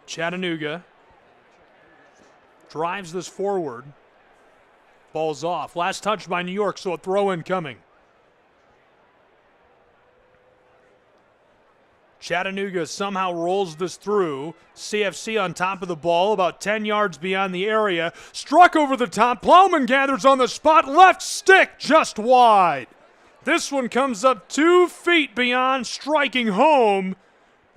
Chattanooga drives this forward. Ball's off. Last touch by New York, so a throw in coming. Chattanooga somehow rolls this through. CFC on top of the ball, about 10 yards beyond the area. Struck over the top. Plowman gathers on the spot. Left stick just wide. This one comes up 2 feet beyond striking home.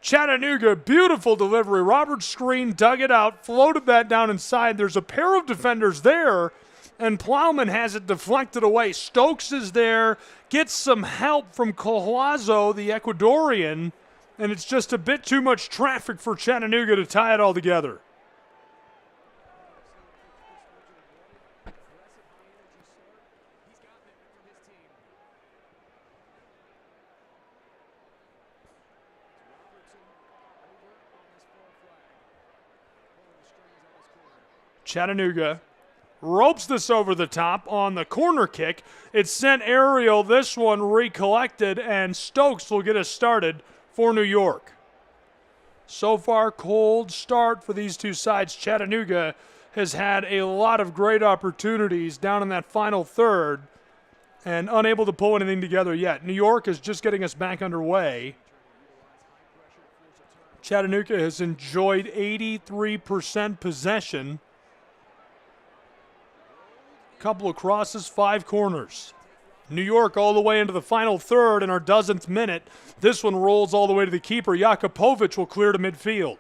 Chattanooga, beautiful delivery. Robert Screen dug it out, floated that down inside. There's a pair of defenders there, and Plowman has it deflected away. Stokes is there, gets some help from Collazo, the Ecuadorian, and it's just a bit too much traffic for Chattanooga to tie it all together. Chattanooga ropes this over the top on the corner kick. It's sent aerial. This one recollected, and Stokes will get us started for New York. So far, cold start for these two sides. Chattanooga has had a lot of great opportunities down in that final third and unable to pull anything together yet. New York is just getting us back underway. Chattanooga has enjoyed 83% possession. Couple of crosses, 5 corners. New York all the way into the final third in our 12th minute. This one rolls all the way to the keeper. Jakupovic will clear to midfield.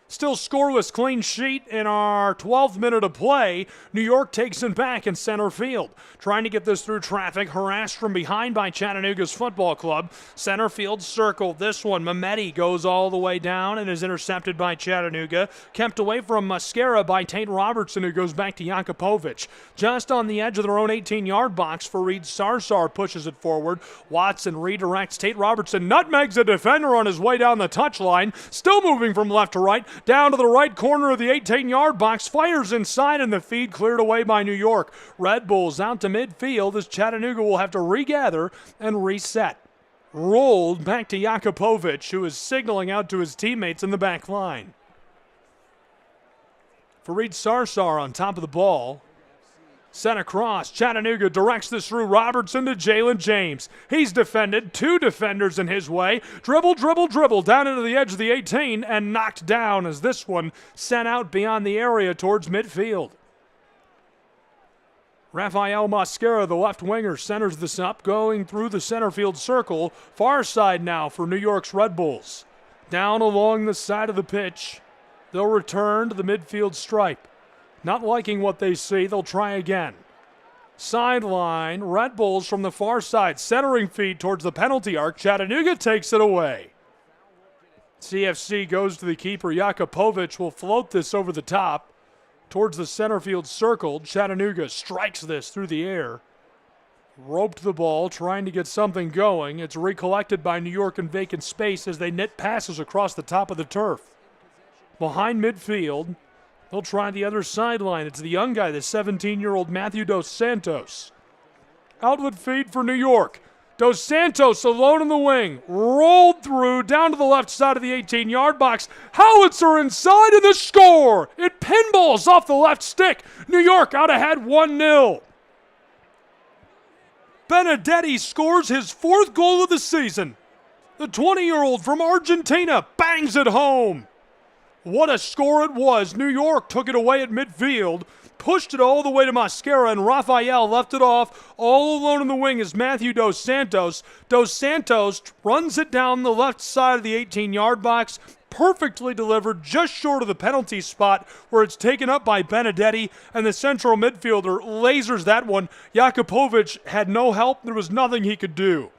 Still scoreless, clean sheet in our 12th minute of play. New York takes it back in center field. Trying to get this through traffic, harassed from behind by Chattanooga's football club. Center field circle. This one, Mehmeti goes all the way down and is intercepted by Chattanooga. Kept away from Mascara by Tate Robertson, who goes back to Jakupovic. Just on the edge of their own 18-yard box, Fareed Sarsar pushes it forward. Watson redirects. Tate Robertson nutmegs a defender on his way down the touchline. Still moving from left to right. Down to the right corner of the 18-yard box, fires inside, and the feed cleared away by New York. Red Bulls out to midfield as Chattanooga will have to regather and reset. Rolled back to Jakupovic, who is signaling out to his teammates in the back line. Fareed Sarsar on top of the ball. Sent across. Chattanooga directs this through Robertson to Jalen James. He's defended. 2 defenders in his way. Dribble, dribble, dribble down into the edge of the 18 and knocked down as this one sent out beyond the area towards midfield. Rafael Mascara, the left winger, centers this up, going through the center field circle. Far side now for New York's Red Bulls. Down along the side of the pitch. They'll return to the midfield stripe. Not liking what they see, they'll try again. Sideline, Red Bulls from the far side, centering feed towards the penalty arc. Chattanooga takes it away. CFC goes to the keeper. Jakupovic will float this over the top towards the center field circle. Chattanooga strikes this through the air. Roped the ball, trying to get something going. It's recollected by New York in vacant space as they knit passes across the top of the turf. Behind midfield, they'll try the other sideline. It's the young guy, the 17-year-old Matthew Dos Santos. Outlet feed for New York. Dos Santos alone in the wing. Rolled through down to the left side of the 18-yard box. Howitzer inside and the score. It pinballs off the left stick. New York out ahead 1-0. Benedetti scores his 4th goal of the season. The 20-year-old from Argentina bangs it home. What a score it was. New York took it away at midfield, pushed it all the way to Mascara, and Rafael left it off. All alone in the wing is Matthew Dos Santos. Dos Santos runs it down the left side of the 18-yard box, perfectly delivered just short of the penalty spot where it's taken up by Benedetti, and the central midfielder lasers that one. Jakupovic had no help. There was nothing he could do.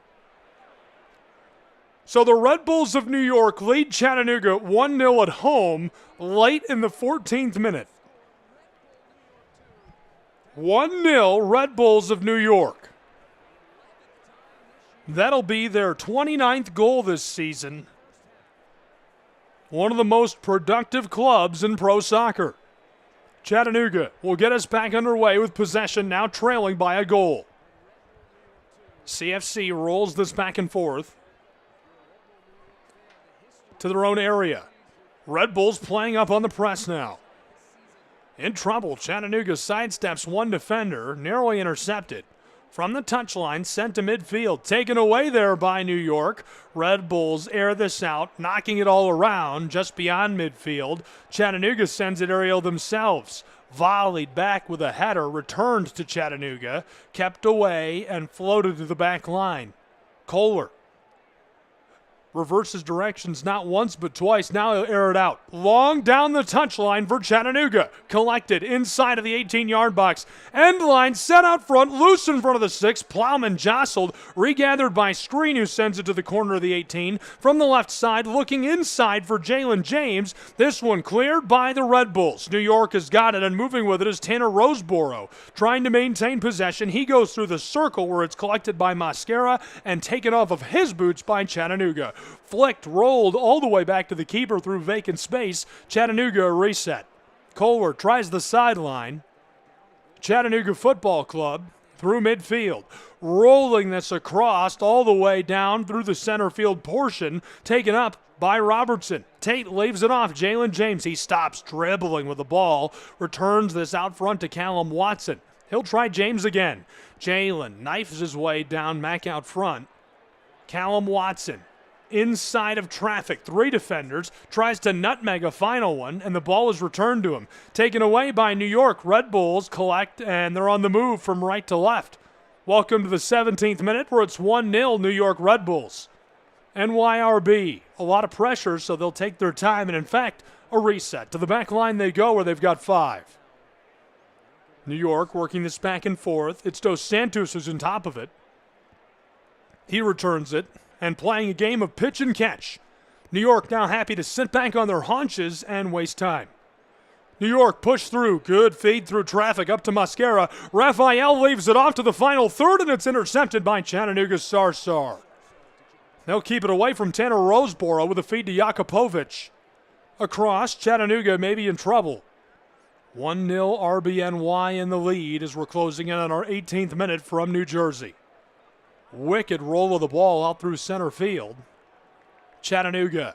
So the Red Bulls of New York lead Chattanooga 1-0 at home late in the 14th minute. 1-0 Red Bulls of New York. That'll be their 29th goal this season. One of the most productive clubs in pro soccer. Chattanooga will get us back underway with possession, now trailing by a goal. CFC rolls this back and forth to their own area. Red Bulls playing up on the press now. In trouble, Chattanooga sidesteps one defender, narrowly intercepted. From the touchline, sent to midfield, taken away there by New York. Red Bulls air this out, knocking it all around just beyond midfield. Chattanooga sends it aerial themselves. Volleyed back with a header, returned to Chattanooga, kept away, and floated to the back line. Kohler reverses directions not once but twice. Now he'll air it out. Long down the touchline for Chattanooga. Collected inside of the 18-yard box. End line set out front, loose in front of the 6. Plowman jostled, regathered by Screen, who sends it to the corner of the 18. From the left side, looking inside for Jalen James. This one cleared by the Red Bulls. New York has got it, and moving with it is Tanner Roseboro. Trying to maintain possession. He goes through the circle where it's collected by Mascara and taken off of his boots by Chattanooga. Flicked, rolled all the way back to the keeper through vacant space. Chattanooga reset. Kohler tries the sideline. Chattanooga Football Club through midfield. Rolling this across all the way down through the center field portion. Taken up by Robertson. Tate leaves it off. Jalen James, he stops dribbling with the ball. Returns this out front to Callum Watson. He'll try James again. Jalen knifes his way down back out front. Callum Watson inside of traffic. 3 defenders. Tries to nutmeg a final one, and the ball is returned to him. Taken away by New York. Red Bulls collect, and they're on the move from right to left. Welcome to the 17th minute where it's 1-0 New York Red Bulls. NYRB. A lot of pressure, so they'll take their time, and in fact, a reset. To the back line they go where they've got 5. New York working this back and forth. It's Dos Santos who's on top of it. He returns it. And playing a game of pitch and catch. New York now happy to sit back on their haunches and waste time. New York push through. Good feed through traffic up to Mascara. Raphael leaves it off to the final third, and it's intercepted by Chattanooga's Sarsar. They'll keep it away from Tanner Roseboro with a feed to Jakupovic. Across, Chattanooga may be in trouble. 1-0 RBNY in the lead as we're closing in on our 18th minute from New Jersey. Wicked roll of the ball out through center field. Chattanooga.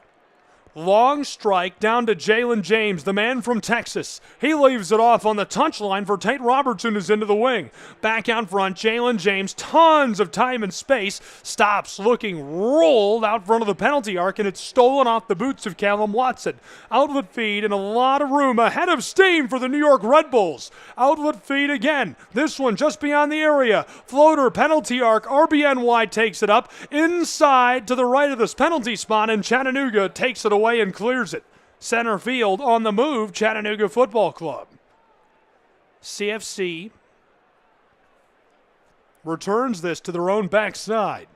Long strike down to Jalen James, the man from Texas. He leaves it off on the touchline for Tate Robertson, who's into the wing. Back out front, Jalen James, tons of time and space. Stops looking, rolled out front of the penalty arc, and it's stolen off the boots of Callum Watson. Outlet feed and a lot of room ahead of steam for the New York Red Bulls. Outlet feed again. This one just beyond the area. Floater, penalty arc. RBNY takes it up inside to the right of this penalty spot, and Chattanooga takes it away and clears it. Center field on the move, Chattanooga Football Club. CFC returns this to their own backside.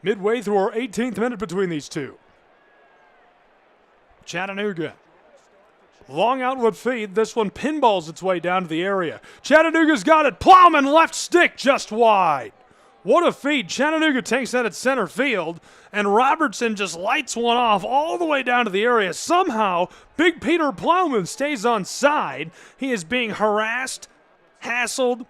Midway through our 18th minute between these two. Chattanooga. Long outlet feed. This one pinballs its way down to the area. Chattanooga's got it. Plowman left stick just wide. What a feed. Chattanooga takes that at center field, and Robertson just lights one off all the way down to the area. Somehow, Big Peter Plowman stays on side. He is being harassed, hassled,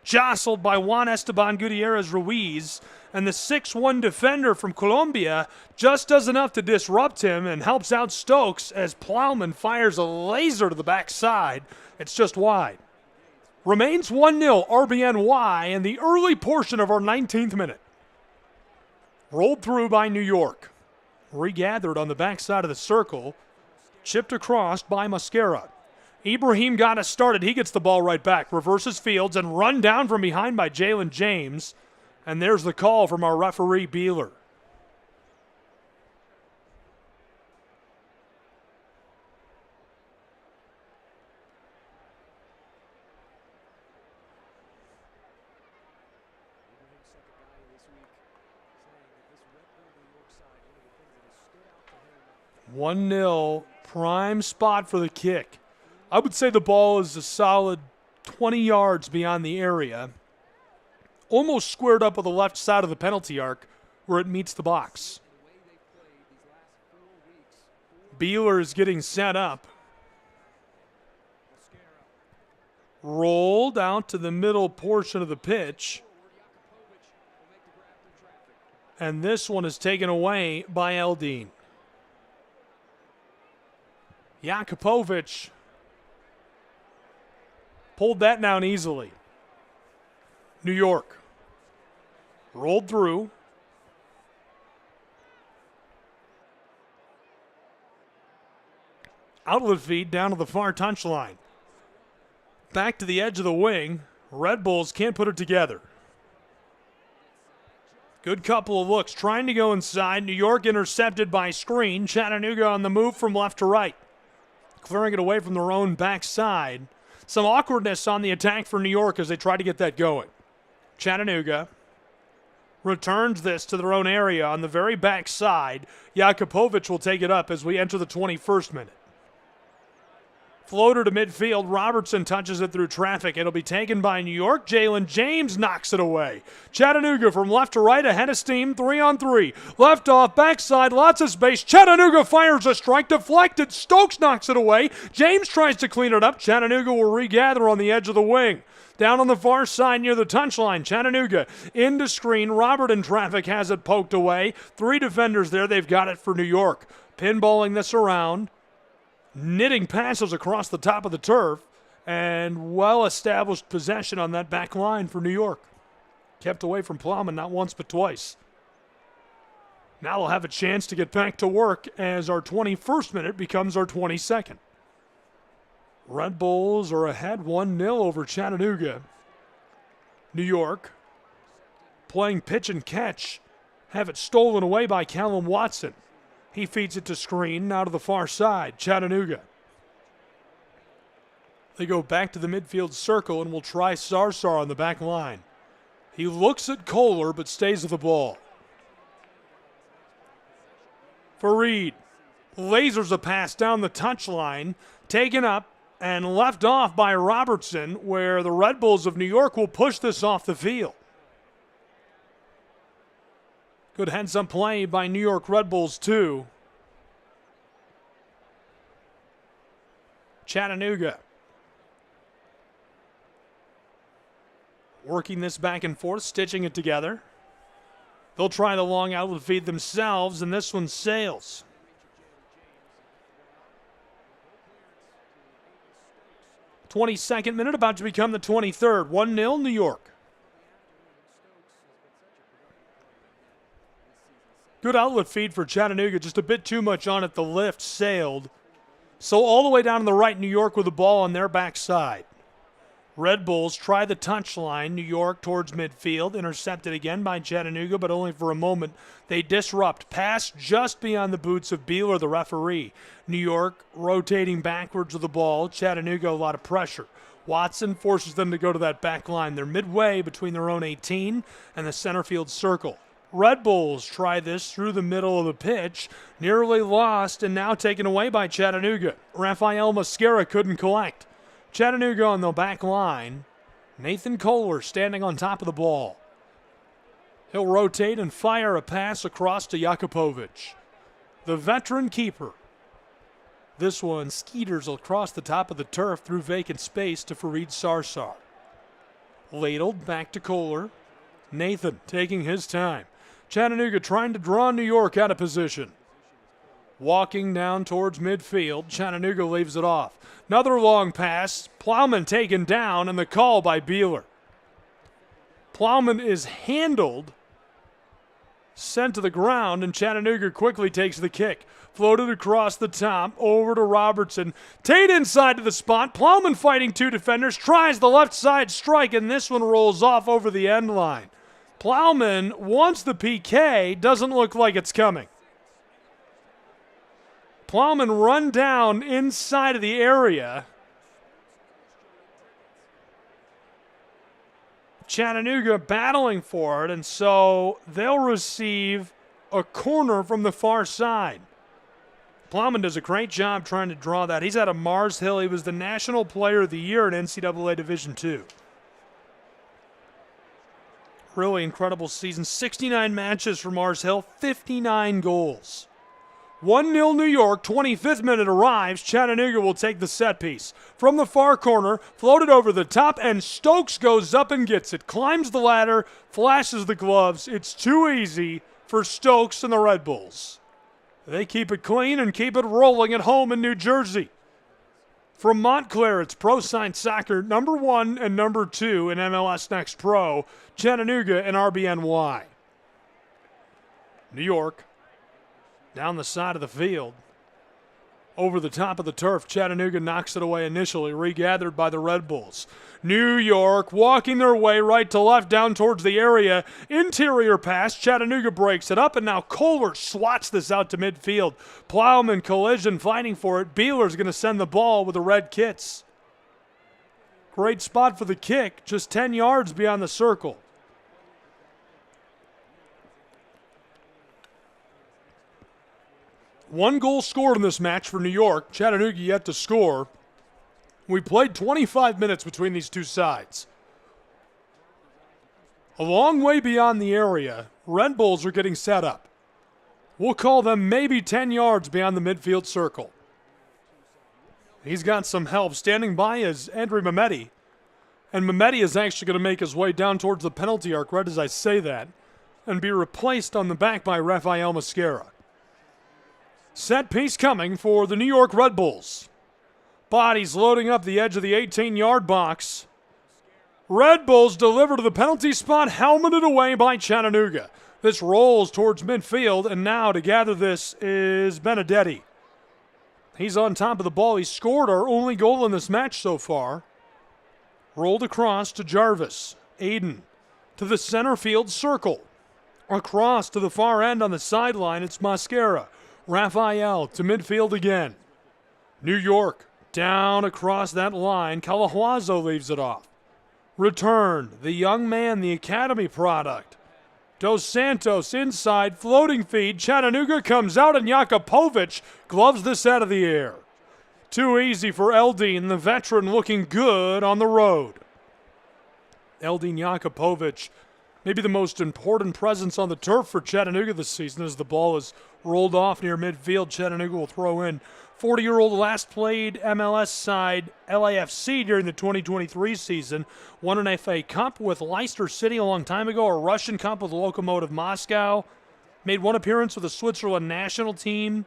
jostled by Juan Esteban Gutierrez Ruiz, and the 6'1 defender from Colombia just does enough to disrupt him and helps out Stokes as Plowman fires a laser to the backside. It's just wide. Remains 1-0 RBNY in the early portion of our 19th minute. Rolled through by New York. Regathered on the backside of the circle. Chipped across by Mascara. Ibrahim got us started. He gets the ball right back. Reverses fields and run down from behind by Jalen James. And there's the call from our referee, Beeler. – 1-0, prime spot for the kick. I would say the ball is a solid 20 yards beyond the area. Almost squared up with the left side of the penalty arc where it meets the box. Beeler is getting set up. Rolled out to the middle portion of the pitch. And this one is taken away by Eldine. Jakupovic pulled that down easily. New York rolled through. Outlet feed down to the far touchline. Back to the edge of the wing. Red Bulls can't put it together. Good couple of looks trying to go inside. New York intercepted by screen. Chattanooga on the move from left to right. Clearing it away from their own backside. Some awkwardness on the attack for New York as they try to get that going. Chattanooga returns this to their own area on the very backside. Jakupovic will take it up as we enter the 21st minute. Floater to midfield. Robertson touches it through traffic. It'll be taken by New York. Jalen James knocks it away. Chattanooga from left to right ahead of steam. 3-on-3. Left off, backside, lots of space. Chattanooga fires a strike. Deflected. Stokes knocks it away. James tries to clean it up. Chattanooga will regather on the edge of the wing. Down on the far side near the touchline. Chattanooga into screen. Robert in traffic has it poked away. 3 defenders there. They've got it for New York. Pinballing this around. Knitting passes across the top of the turf, and well-established possession on that back line for New York. Kept away from Plowman not once but twice. Now they'll have a chance to get back to work as our 21st minute becomes our 22nd. Red Bulls are ahead 1-0 over Chattanooga. New York playing pitch and catch. Have it stolen away by Callum Watson. He feeds it to screen, now to the far side. Chattanooga. They go back to the midfield circle and will try Sarsar on the back line. He looks at Kohler but stays with the ball. Fareed lasers a pass down the touchline, taken up and left off by Robertson, where the Red Bulls of New York will push this off the field. Good heads-up play by New York Red Bulls, too. Chattanooga working this back and forth, stitching it together. They'll try the long outlet feed themselves, and this one sails. '22nd minute, about to become the 23rd. 1-0 New York. Good outlet feed for Chattanooga, just a bit too much on it. The lift sailed. So all the way down to the right, New York with the ball on their backside. Red Bulls try the touchline. New York towards midfield. Intercepted again by Chattanooga, but only for a moment. They disrupt. Pass just beyond the boots of Beeler, the referee. New York rotating backwards with the ball. Chattanooga, a lot of pressure. Watson forces them to go to that back line. They're midway between their own 18 and the center field circle. Red Bulls try this through the middle of the pitch. Nearly lost and now taken away by Chattanooga. Rafael Mascara couldn't collect. Chattanooga on the back line. Nathan Kohler standing on top of the ball. He'll rotate and fire a pass across to Jakupovic, the veteran keeper. This one skeeters across the top of the turf through vacant space to Fareed Sarsar. Ladled back to Kohler. Nathan taking his time. Chattanooga trying to draw New York out of position. Walking down towards midfield. Chattanooga leaves it off. Another long pass. Plowman taken down, and the call by Beeler. Plowman is handled, sent to the ground, and Chattanooga quickly takes the kick. Floated across the top, over to Robertson. Tate inside to the spot. Plowman fighting 2 defenders. Tries the left side strike, and this one rolls off over the end line. Plowman wants the PK. Doesn't look like it's coming. Plowman run down inside of the area. Chattanooga battling for it, and so they'll receive a corner from the far side. Plowman does a great job trying to draw that. He's out of Mars Hill. He was the National Player of the Year in NCAA Division II. Really incredible season. 69 matches for Mars Hill, 59 goals. 1-0 New York, 25th minute arrives. Chattanooga will take the set piece. From the far corner, floated over the top, and Stokes goes up and gets it. Climbs the ladder, flashes the gloves. It's too easy for Stokes and the Red Bulls. They keep it clean and keep it rolling at home in New Jersey. From Montclair, it's Pro Science Soccer #1 and #2 in MLS Next Pro, Chattanooga and RBNY. New York, down the side of the field. Over the top of the turf, Chattanooga knocks it away initially, regathered by the Red Bulls. New York walking their way right to left down towards the area. Interior pass, Chattanooga breaks it up, and now Kohler swats this out to midfield. Plowman collision fighting for it. Beeler's going to send the ball with the red kits. Great spot for the kick, just 10 yards beyond the circle. One goal scored in this match for New York. Chattanooga yet to score. We played 25 minutes between these two sides. A long way beyond the area, Red Bulls are getting set up. We'll call them maybe 10 yards beyond the midfield circle. He's got some help. Standing by is Andrew Mehmeti. And Mehmeti is actually going to make his way down towards the penalty arc right as I say that and be replaced on the back by Rafael Mascara. Set piece coming for the New York Red Bulls. Bodies loading up the edge of the 18-yard box. Red Bulls deliver to the penalty spot, helmeted away by Chattanooga. This rolls towards midfield, and now to gather this is Benedetti. He's on top of the ball. He scored our only goal in this match so far. Rolled across to Jarvis. Aiden to the center field circle. Across to the far end on the sideline, it's Mascara. Rafael to midfield again. New York down across that line. Calahuazo leaves it off. Returned. The young man, the academy product. Dos Santos inside, floating feed. Chattanooga comes out and Jakopovic gloves this out of the air. Too easy for Eldin, the veteran, looking good on the road. Eldin Jakopovic, maybe the most important presence on the turf for Chattanooga this season as the ball is rolled off near midfield. Chattanooga will throw in. 40-year-old last played MLS side LAFC during the 2023 season. Won an FA Cup with Leicester City a long time ago, a Russian Cup with Lokomotiv Moscow. Made one appearance with the Switzerland national team.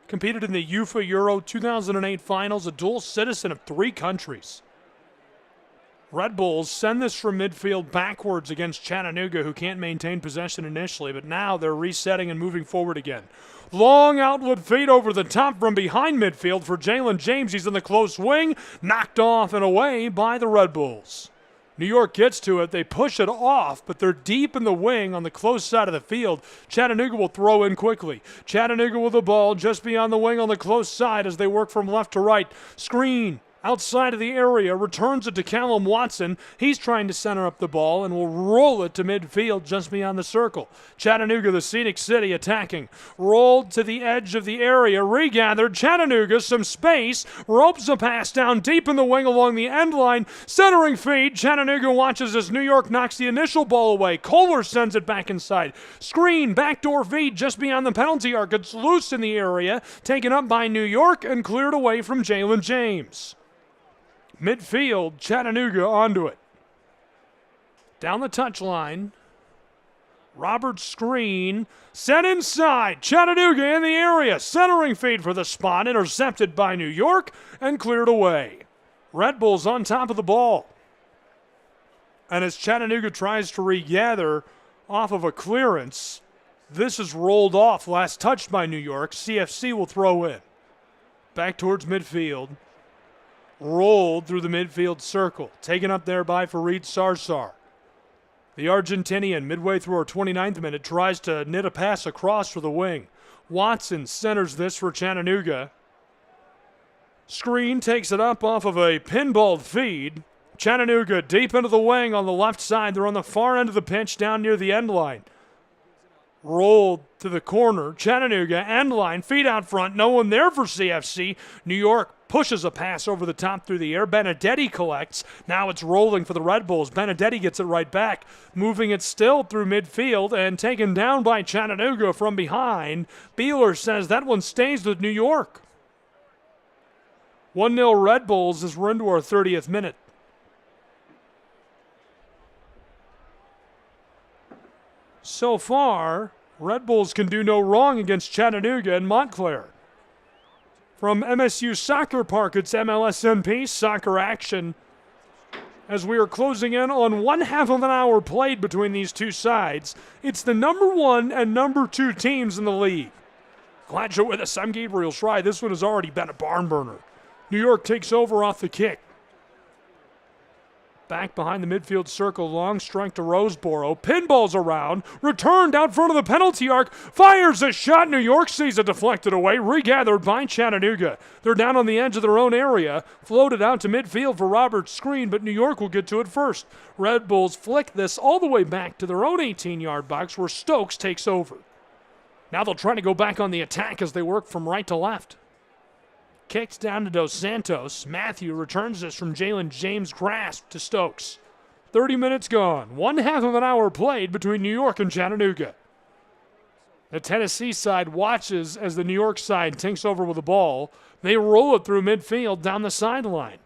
Competed in the UEFA Euro 2008 finals, a dual citizen of 3 countries. Red Bulls send this from midfield backwards against Chattanooga, who can't maintain possession initially, but now they're resetting and moving forward again. Long outward feed over the top from behind midfield for Jalen James. He's in the close wing, knocked off and away by the Red Bulls. New York gets to it. They push it off, but they're deep in the wing on the close side of the field. Chattanooga will throw in quickly. Chattanooga with the ball just beyond the wing on the close side as they work from left to right. Screen outside of the area, returns it to Callum Watson. He's trying to center up the ball and will roll it to midfield just beyond the circle. Chattanooga, the scenic city, attacking. Rolled to the edge of the area, regathered. Chattanooga, some space, ropes a pass down deep in the wing along the end line. Centering feed. Chattanooga watches as New York knocks the initial ball away. Kohler sends it back inside. Screen, backdoor feed just beyond the penalty arc. It's loose in the area, taken up by New York and cleared away from Jalen James. Midfield, Chattanooga onto it. Down the touchline. Robert screen. Set inside. Chattanooga in the area. Centering feed for the spot. Intercepted by New York and cleared away. Red Bulls on top of the ball. And as Chattanooga tries to regather off of a clearance, this is rolled off. Last touched by New York. CFC will throw in. Back towards midfield. Rolled through the midfield circle. Taken up there by Farid Sarsar. The Argentinian, midway through our 29th minute, tries to knit a pass across for the wing. Watson centers this for Chattanooga. Screen takes it up off of a pinball feed. Chattanooga deep into the wing on the left side. They're on the far end of the pitch down near the end line. Rolled to the corner. Chattanooga, end line, feet out front. No one there for CFC. New York pushes a pass over the top through the air. Benedetti collects. Now it's rolling for the Red Bulls. Benedetti gets it right back. Moving it still through midfield and taken down by Chattanooga from behind. Beeler says that one stays with New York. 1-0 Red Bulls as we're into our 30th minute. So far, Red Bulls can do no wrong against Chattanooga and Montclair. From MSU Soccer Park, it's MLSMP Soccer Action. As we are closing in on 1/2 of an hour played between these two sides, it's the number 1 and number 2 teams in the league. Glad you're with us. I'm Gabriel Schrei. This one has already been a barn burner. New York takes over off the kick. Back behind the midfield circle, long strike to Roseboro. Pinballs around, returned out front of the penalty arc, fires a shot. New York sees it deflected away, regathered by Chattanooga. They're down on the edge of their own area, floated out to midfield for Robert's screen, but New York will get to it first. Red Bulls flick this all the way back to their own 18-yard box where Stokes takes over. Now they'll try to go back on the attack as they work from right to left. Kicked down to Dos Santos. Matthew returns this from Jalen James' grasp to Stokes. 30 minutes gone. 1/2 of an hour played between New York and Chattanooga. The Tennessee side watches as the New York side takes over with the ball. They roll it through midfield down the sideline.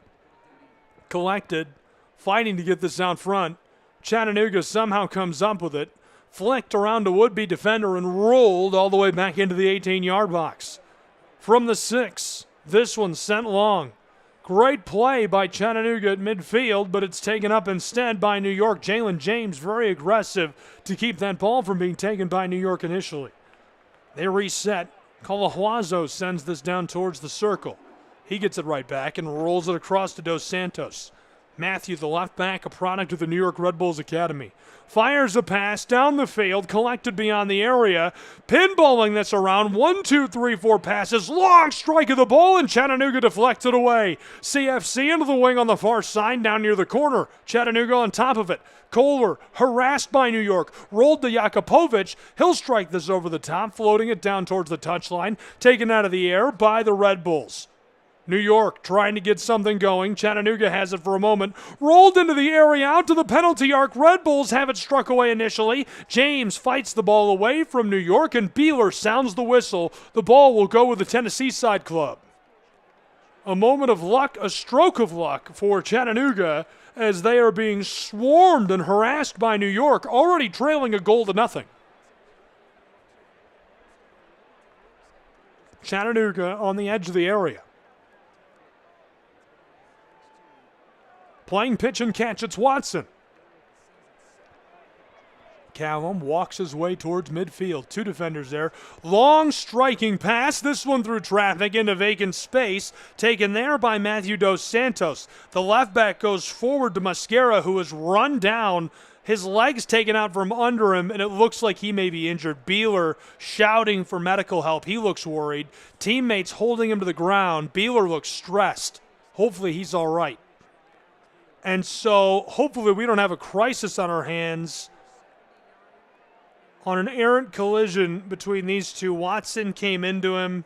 Collected, fighting to get this out front. Chattanooga somehow comes up with it. Flicked around a would-be defender and rolled all the way back into the 18-yard box. From the 6, this one sent long. Great play by Chattanooga at midfield, but it's taken up instead by New York. Jalen James very aggressive to keep that ball from being taken by New York initially. They reset. Colahuazo sends this down towards the circle. He gets it right back and rolls it across to Dos Santos. Matthew, the left back, a product of the New York Red Bulls Academy. Fires a pass down the field, collected beyond the area. Pinballing this around. 1, 2, 3, 4 passes. Long strike of the ball, and Chattanooga deflects it away. CFC into the wing on the far side, down near the corner. Chattanooga on top of it. Kohler, harassed by New York, rolled to Jakupovic. He'll strike this over the top, floating it down towards the touchline. Taken out of the air by the Red Bulls. New York trying to get something going. Chattanooga has it for a moment. Rolled into the area, out to the penalty arc. Red Bulls have it struck away initially. James fights the ball away from New York, and Beeler sounds the whistle. The ball will go with the Tennessee side club. A moment of luck, a stroke of luck for Chattanooga as they are being swarmed and harassed by New York, already trailing 1-0. Chattanooga on the edge of the area. Playing pitch and catch, it's Watson. Callum walks his way towards midfield. 2 defenders there. Long striking pass. This one through traffic into vacant space. Taken there by Matthew Dos Santos. The left back goes forward to Mascara, who is run down. His legs taken out from under him, and it looks like he may be injured. Beeler shouting for medical help. He looks worried. Teammates holding him to the ground. Beeler looks stressed. Hopefully he's all right. And so hopefully we don't have a crisis on our hands on an errant collision between these two. Watson came into him.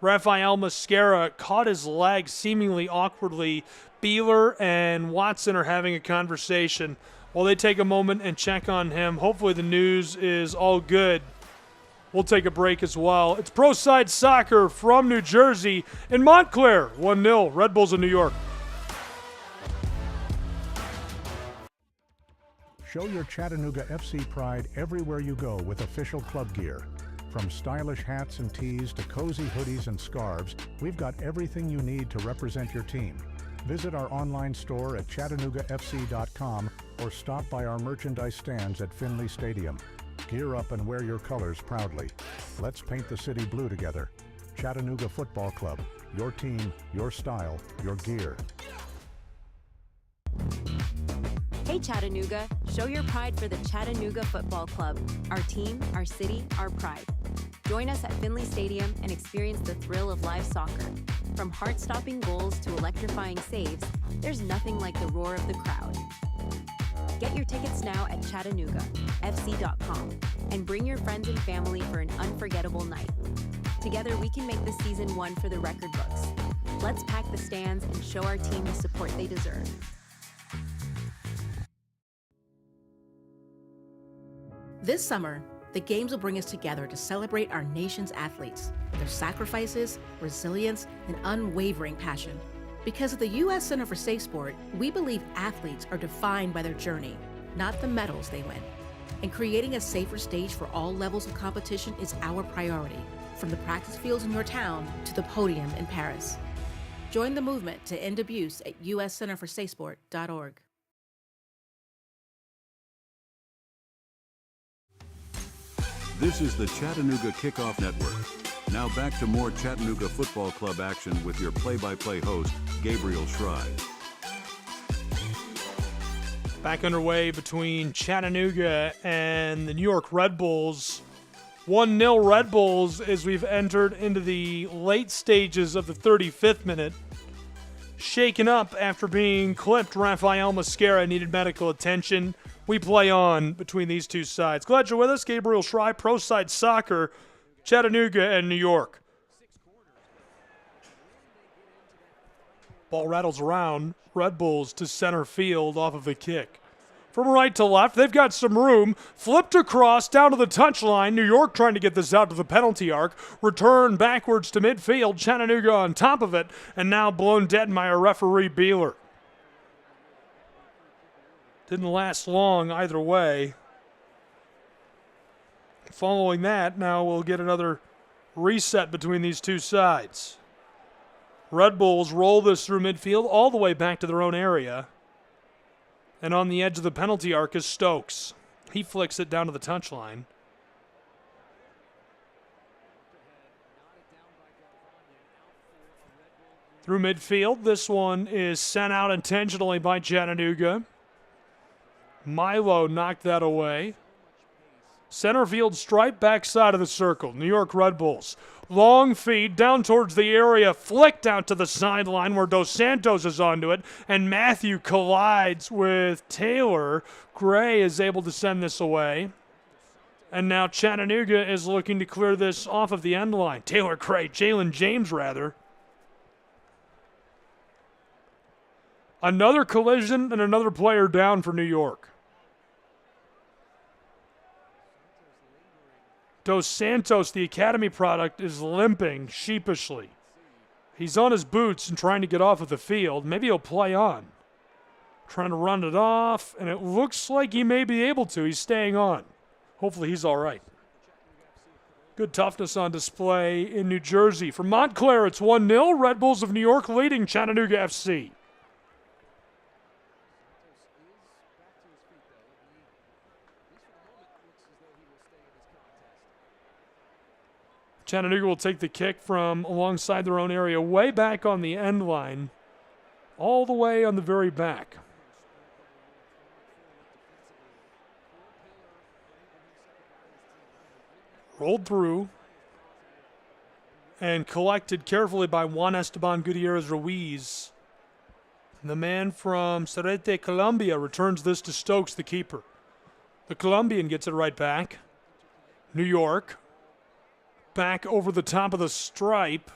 Rafael Mascara caught his leg seemingly awkwardly. Beeler and Watson are having a conversation while they take a moment and check on him. Hopefully the news is all good. We'll take a break as well. It's Pro Side Soccer from New Jersey in Montclair. 1-0, Red Bulls in New York. Show your Chattanooga FC pride everywhere you go with official club gear. From stylish hats and tees to cozy hoodies and scarves, we've got everything you need to represent your team. Visit our online store at ChattanoogaFC.com or stop by our merchandise stands at Finley Stadium. Gear up and wear your colors proudly. Let's paint the city blue together. Chattanooga Football Club. Your team, your style, your gear. Hey Chattanooga, show your pride for the Chattanooga Football Club. Our team, our city, our pride. Join us at Finley Stadium and experience the thrill of live soccer. From heart-stopping goals to electrifying saves, there's nothing like the roar of the crowd. Get your tickets now at ChattanoogaFC.com and bring your friends and family for an unforgettable night. Together we can make this season one for the record books. Let's pack the stands and show our team the support they deserve. This summer, the Games will bring us together to celebrate our nation's athletes, their sacrifices, resilience, and unwavering passion. Because at the U.S. Center for Safe Sport, we believe athletes are defined by their journey, not the medals they win. And creating a safer stage for all levels of competition is our priority, from the practice fields in your town to the podium in Paris. Join the movement to end abuse at uscenterforsafesport.org. This is the Chattanooga Kickoff Network. Now back to more Chattanooga Football Club action with your play-by-play host, Gabriel Schrei. Back underway between Chattanooga and the New York Red Bulls. 1-0 Red Bulls as we've entered into the late stages of the 35th minute. Shaken up after being clipped, Rafael Mosquera needed medical attention. We play on between these two sides. Glad you're with us. Gabriel Schrei, Pro Side Soccer, Chattanooga and New York. Ball rattles around. Red Bulls to center field off of the kick. From right to left, they've got some room. Flipped across down to the touchline. New York trying to get this out to the penalty arc. Return backwards to midfield. Chattanooga on top of it. And now blown dead by our referee, Beeler. Didn't last long either way. Following that, now we'll get another reset between these two sides. Red Bulls roll this through midfield all the way back to their own area. And on the edge of the penalty arc is Stokes. He flicks it down to the touchline. Through midfield, this one is sent out intentionally by Chattanooga. Milo knocked that away. Center field stripe, backside of the circle. New York Red Bulls. Long feed down towards the area, flicked out to the sideline where Dos Santos is onto it, and Matthew collides with Taylor. Gray is able to send this away. And now Chattanooga is looking to clear this off of the end line. Taylor Gray, Jalen James rather. Another collision and another player down for New York. Dos Santos, the academy product, is limping sheepishly. He's on his boots and trying to get off of the field. Maybe he'll play on. Trying to run it off, and it looks like he may be able to. He's staying on. Hopefully he's all right. Good toughness on display in New Jersey. For Montclair, it's 1-0. Red Bulls of New York leading Chattanooga FC. Chattanooga will take the kick from alongside their own area, way back on the end line, all the way on the very back. Rolled through and collected carefully by Juan Esteban Gutierrez Ruiz. The man from Cerrete, Colombia, returns this to Stokes, the keeper. The Colombian gets it right back. New York. Back over the top of the stripe.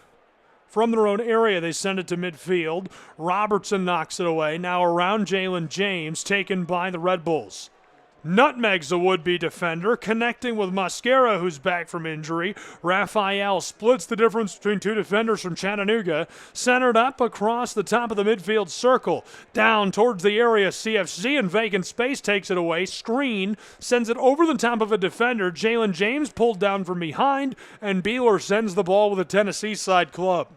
From their own area, they send it to midfield. Robertson knocks it away. Now around Jalen James, taken by the Red Bulls. Nutmegs a would-be defender, connecting with Mosquera, who's back from injury. Rafael splits the difference between two defenders from Chattanooga. Centered up across the top of the midfield circle. Down towards the area, CFC in vacant space takes it away. Screen sends it over the top of a defender. Jalen James pulled down from behind, and Beeler sends the ball with a Tennessee side club.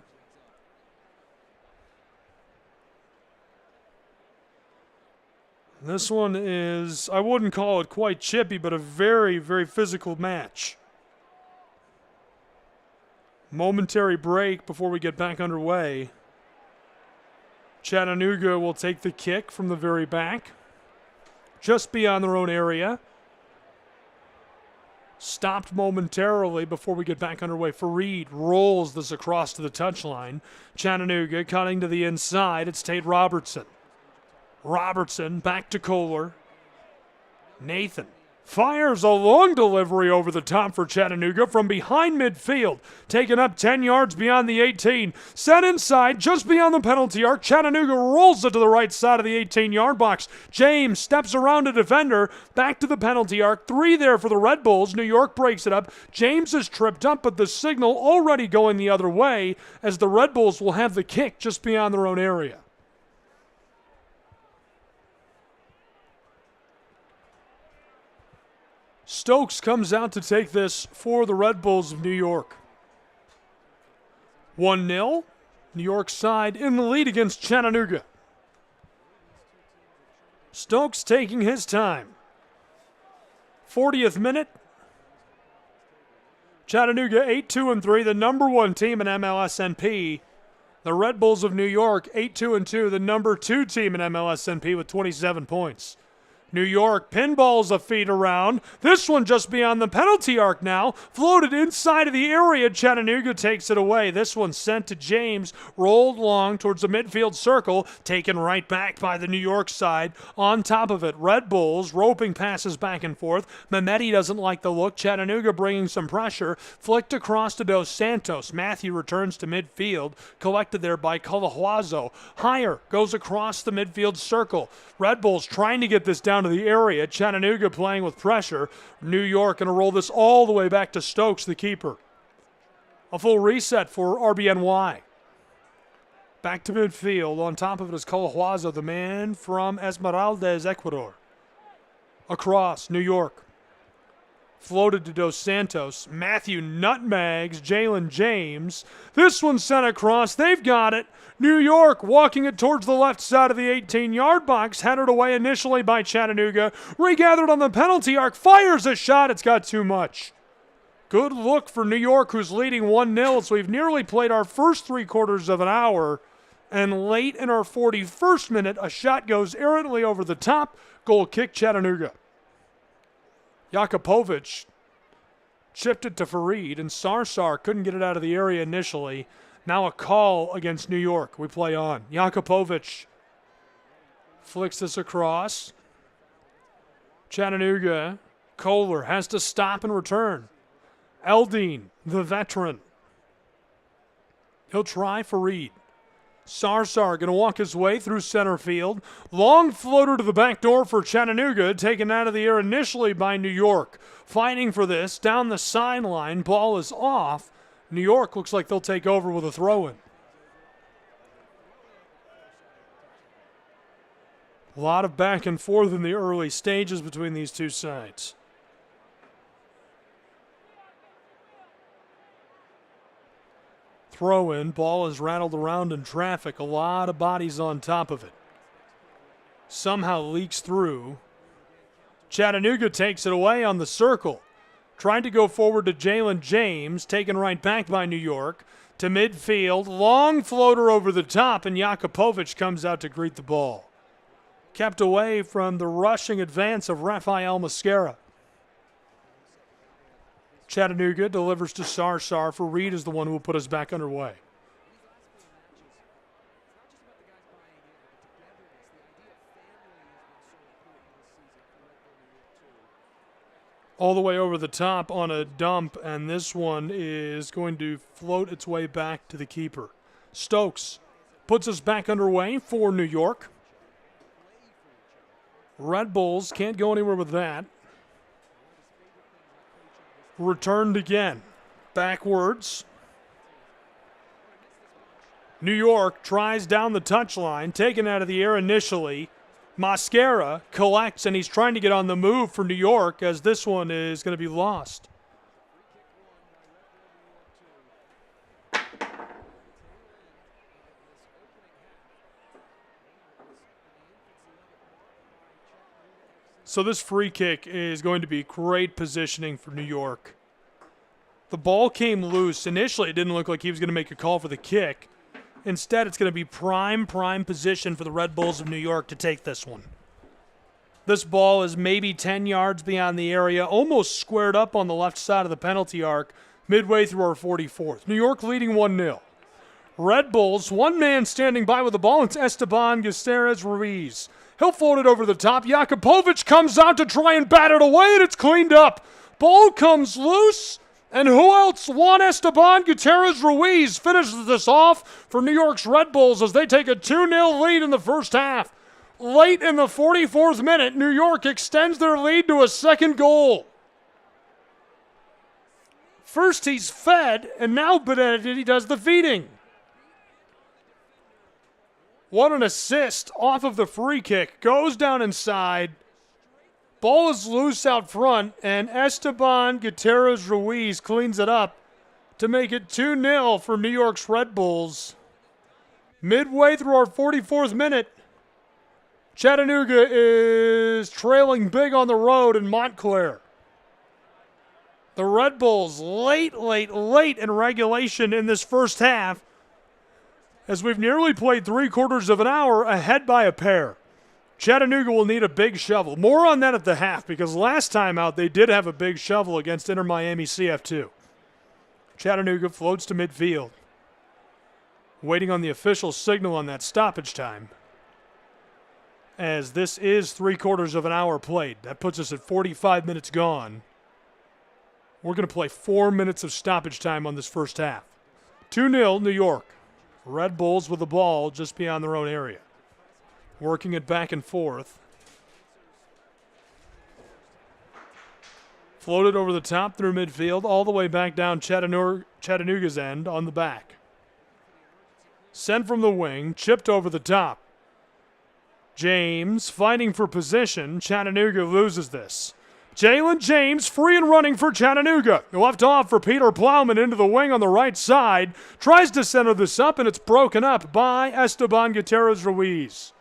This one is, I wouldn't call it quite chippy, but a very, very physical match. Momentary break before we get back underway. Chattanooga will take the kick from the very back, just beyond their own area. Stopped momentarily before we get back underway. Fareed rolls this across to the touchline. Chattanooga cutting to the inside. It's Tate Robertson. Robertson back to Kohler. Nathan fires a long delivery over the top for Chattanooga from behind midfield. Taken up 10 yards beyond the 18. Set inside just beyond the penalty arc. Chattanooga rolls it to the right side of the 18-yard box. James steps around a defender. Back to the penalty arc. 3 there for the Red Bulls. New York breaks it up. James is tripped up, but the signal already going the other way as the Red Bulls will have the kick just beyond their own area. Stokes comes out to take this for the Red Bulls of New York. 1-0. New York side in the lead against Chattanooga. Stokes taking his time. 40th minute. Chattanooga 8-2-3, the number 1 team in MLSNP. The Red Bulls of New York 8-2-2, the number 2 team in MLSNP with 27 points. New York pinballs a feed around. This one just beyond the penalty arc now. Floated inside of the area. Chattanooga takes it away. This one sent to James. Rolled long towards the midfield circle. Taken right back by the New York side. On top of it, Red Bulls roping passes back and forth. Mehmeti doesn't like the look. Chattanooga bringing some pressure. Flicked across to Dos Santos. Matthew returns to midfield. Collected there by Colahuazo. Higher goes across the midfield circle. Red Bulls trying to get this down to the area. Chattanooga playing with pressure. New York going to roll this all the way back to Stokes, the keeper. A full reset for RBNY. Back to midfield. On top of it is Colahuazo, the man from Esmeraldas, Ecuador. Across, New York. Floated to Dos Santos. Matthew nutmegs Jalen James. This one sent across. They've got it. New York walking it towards the left side of the 18-yard box. Headed away initially by Chattanooga. Regathered on the penalty arc. Fires a shot. It's got too much. Good look for New York, who's leading 1-0. So we've nearly played our first 3/4 of an hour. And late in our 41st minute, a shot goes errantly over the top. Goal kick, Chattanooga. Jakupovic chipped it to Fareed, and Sarsar couldn't get it out of the area initially. Now a call against New York. We play on. Jakupovic flicks this across. Chattanooga. Kohler has to stop and return. Eldine, the veteran. He'll try Fareed. Sarsar going to walk his way through center field. Long floater to the back door for Chattanooga, taken out of the air initially by New York. Fighting for this down the sideline. Ball is off. New York looks like they'll take over with a throw-in. A lot of back and forth in the early stages between these two sides. Throw-in, ball is rattled around in traffic, a lot of bodies on top of it. Somehow leaks through. Chattanooga takes it away on the circle. Trying to go forward to Jalen James, taken right back by New York. To midfield, long floater over the top, and Jakupovic comes out to greet the ball. Kept away from the rushing advance of Rafael Mosquera. Chattanooga delivers to Sarsar. Fareed is the one who will put us back underway. All the way over the top on a dump, and this one is going to float its way back to the keeper. Stokes puts us back underway for New York. Red Bulls can't go anywhere with that. Returned again. Backwards. New York tries down the touchline, taken out of the air initially. Mosquera collects, and he's trying to get on the move for New York as this one is going to be lost. So this free kick is going to be great positioning for New York. The ball came loose. Initially, it didn't look like he was going to make a call for the kick. Instead, it's going to be prime position for the Red Bulls of New York to take this one. This ball is maybe 10 yards beyond the area, almost squared up on the left side of the penalty arc, midway through our 44th. New York leading 1-0. Red Bulls, one man standing by with the ball. It's Esteban Gutierrez Ruiz. He'll float it over the top. Jakupovic comes out to try and bat it away, and it's cleaned up. Ball comes loose, and who else? Juan Esteban Gutierrez Ruiz finishes this off for New York's Red Bulls as they take a 2-0 lead in the first half. Late in the 44th minute, New York extends their lead to a second goal. First he's fed, and now Benedetti does the feeding. What an assist off of the free kick. Goes down inside. Ball is loose out front, and Esteban Gutierrez Ruiz cleans it up to make it 2-0 for New York's Red Bulls. Midway through our 44th minute, Chattanooga is trailing big on the road in Montclair. The Red Bulls late in regulation in this first half, as we've nearly played 3/4 of an hour ahead by a pair. Chattanooga will need a big shovel. More on that at the half, because last time out they did have a big shovel against Inter Miami CF2. Chattanooga floats to midfield, waiting on the official signal on that stoppage time, as this is 3/4 of an hour played. That puts us at 45 minutes gone. We're going to play 4 minutes of stoppage time on this first half. 2-0 New York. Red Bulls with the ball just beyond their own area, working it back and forth. Floated over the top through midfield, all the way back down Chattanooga's end on the back. Sent from the wing, chipped over the top. James fighting for position. Chattanooga loses this. Jalen James free and running for Chattanooga. Left off for Peter Plowman into the wing on the right side. Tries to center this up, and it's broken up by Esteban Gutierrez Ruiz.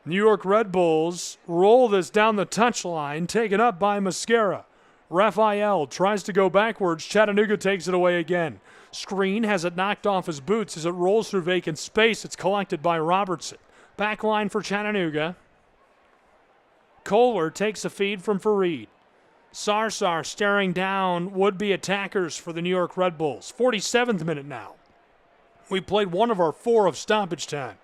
New York Red Bulls roll this down the touchline, taken up by Mascara. Raphael tries to go backwards. Chattanooga takes it away again. Screen has it knocked off his boots as it rolls through vacant space. It's collected by Robertson. Back line for Chattanooga. Kohler takes a feed from Fareed. Sarsar staring down would-be attackers for the New York Red Bulls. 47th minute now. We played 1 of our 4 of stoppage time.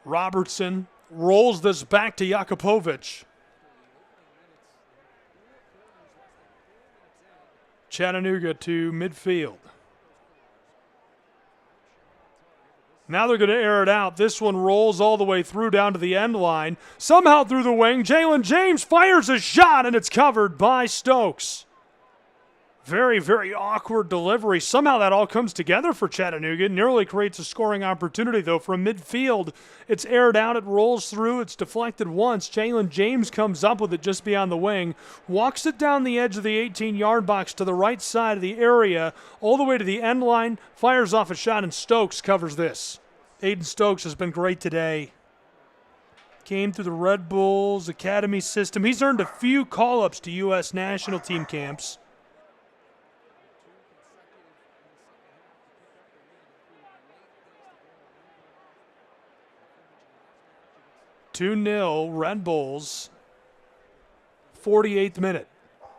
Robertson rolls this back to Jakupovic. Chattanooga to midfield. Now they're going to air it out. This one rolls all the way through down to the end line. Somehow through the wing, Jalen James fires a shot, and it's covered by Stokes. Very, very awkward delivery. Somehow that all comes together for Chattanooga. Nearly creates a scoring opportunity, though. From midfield, it's aired out. It rolls through. It's deflected once. Jalen James comes up with it just beyond the wing. Walks it down the edge of the 18-yard box to the right side of the area, all the way to the end line. Fires off a shot, and Stokes covers this. Aiden Stokes has been great today. Came through the Red Bulls academy system. He's earned a few call-ups to U.S. national team camps. (2-0) Red Bulls. 48th minute.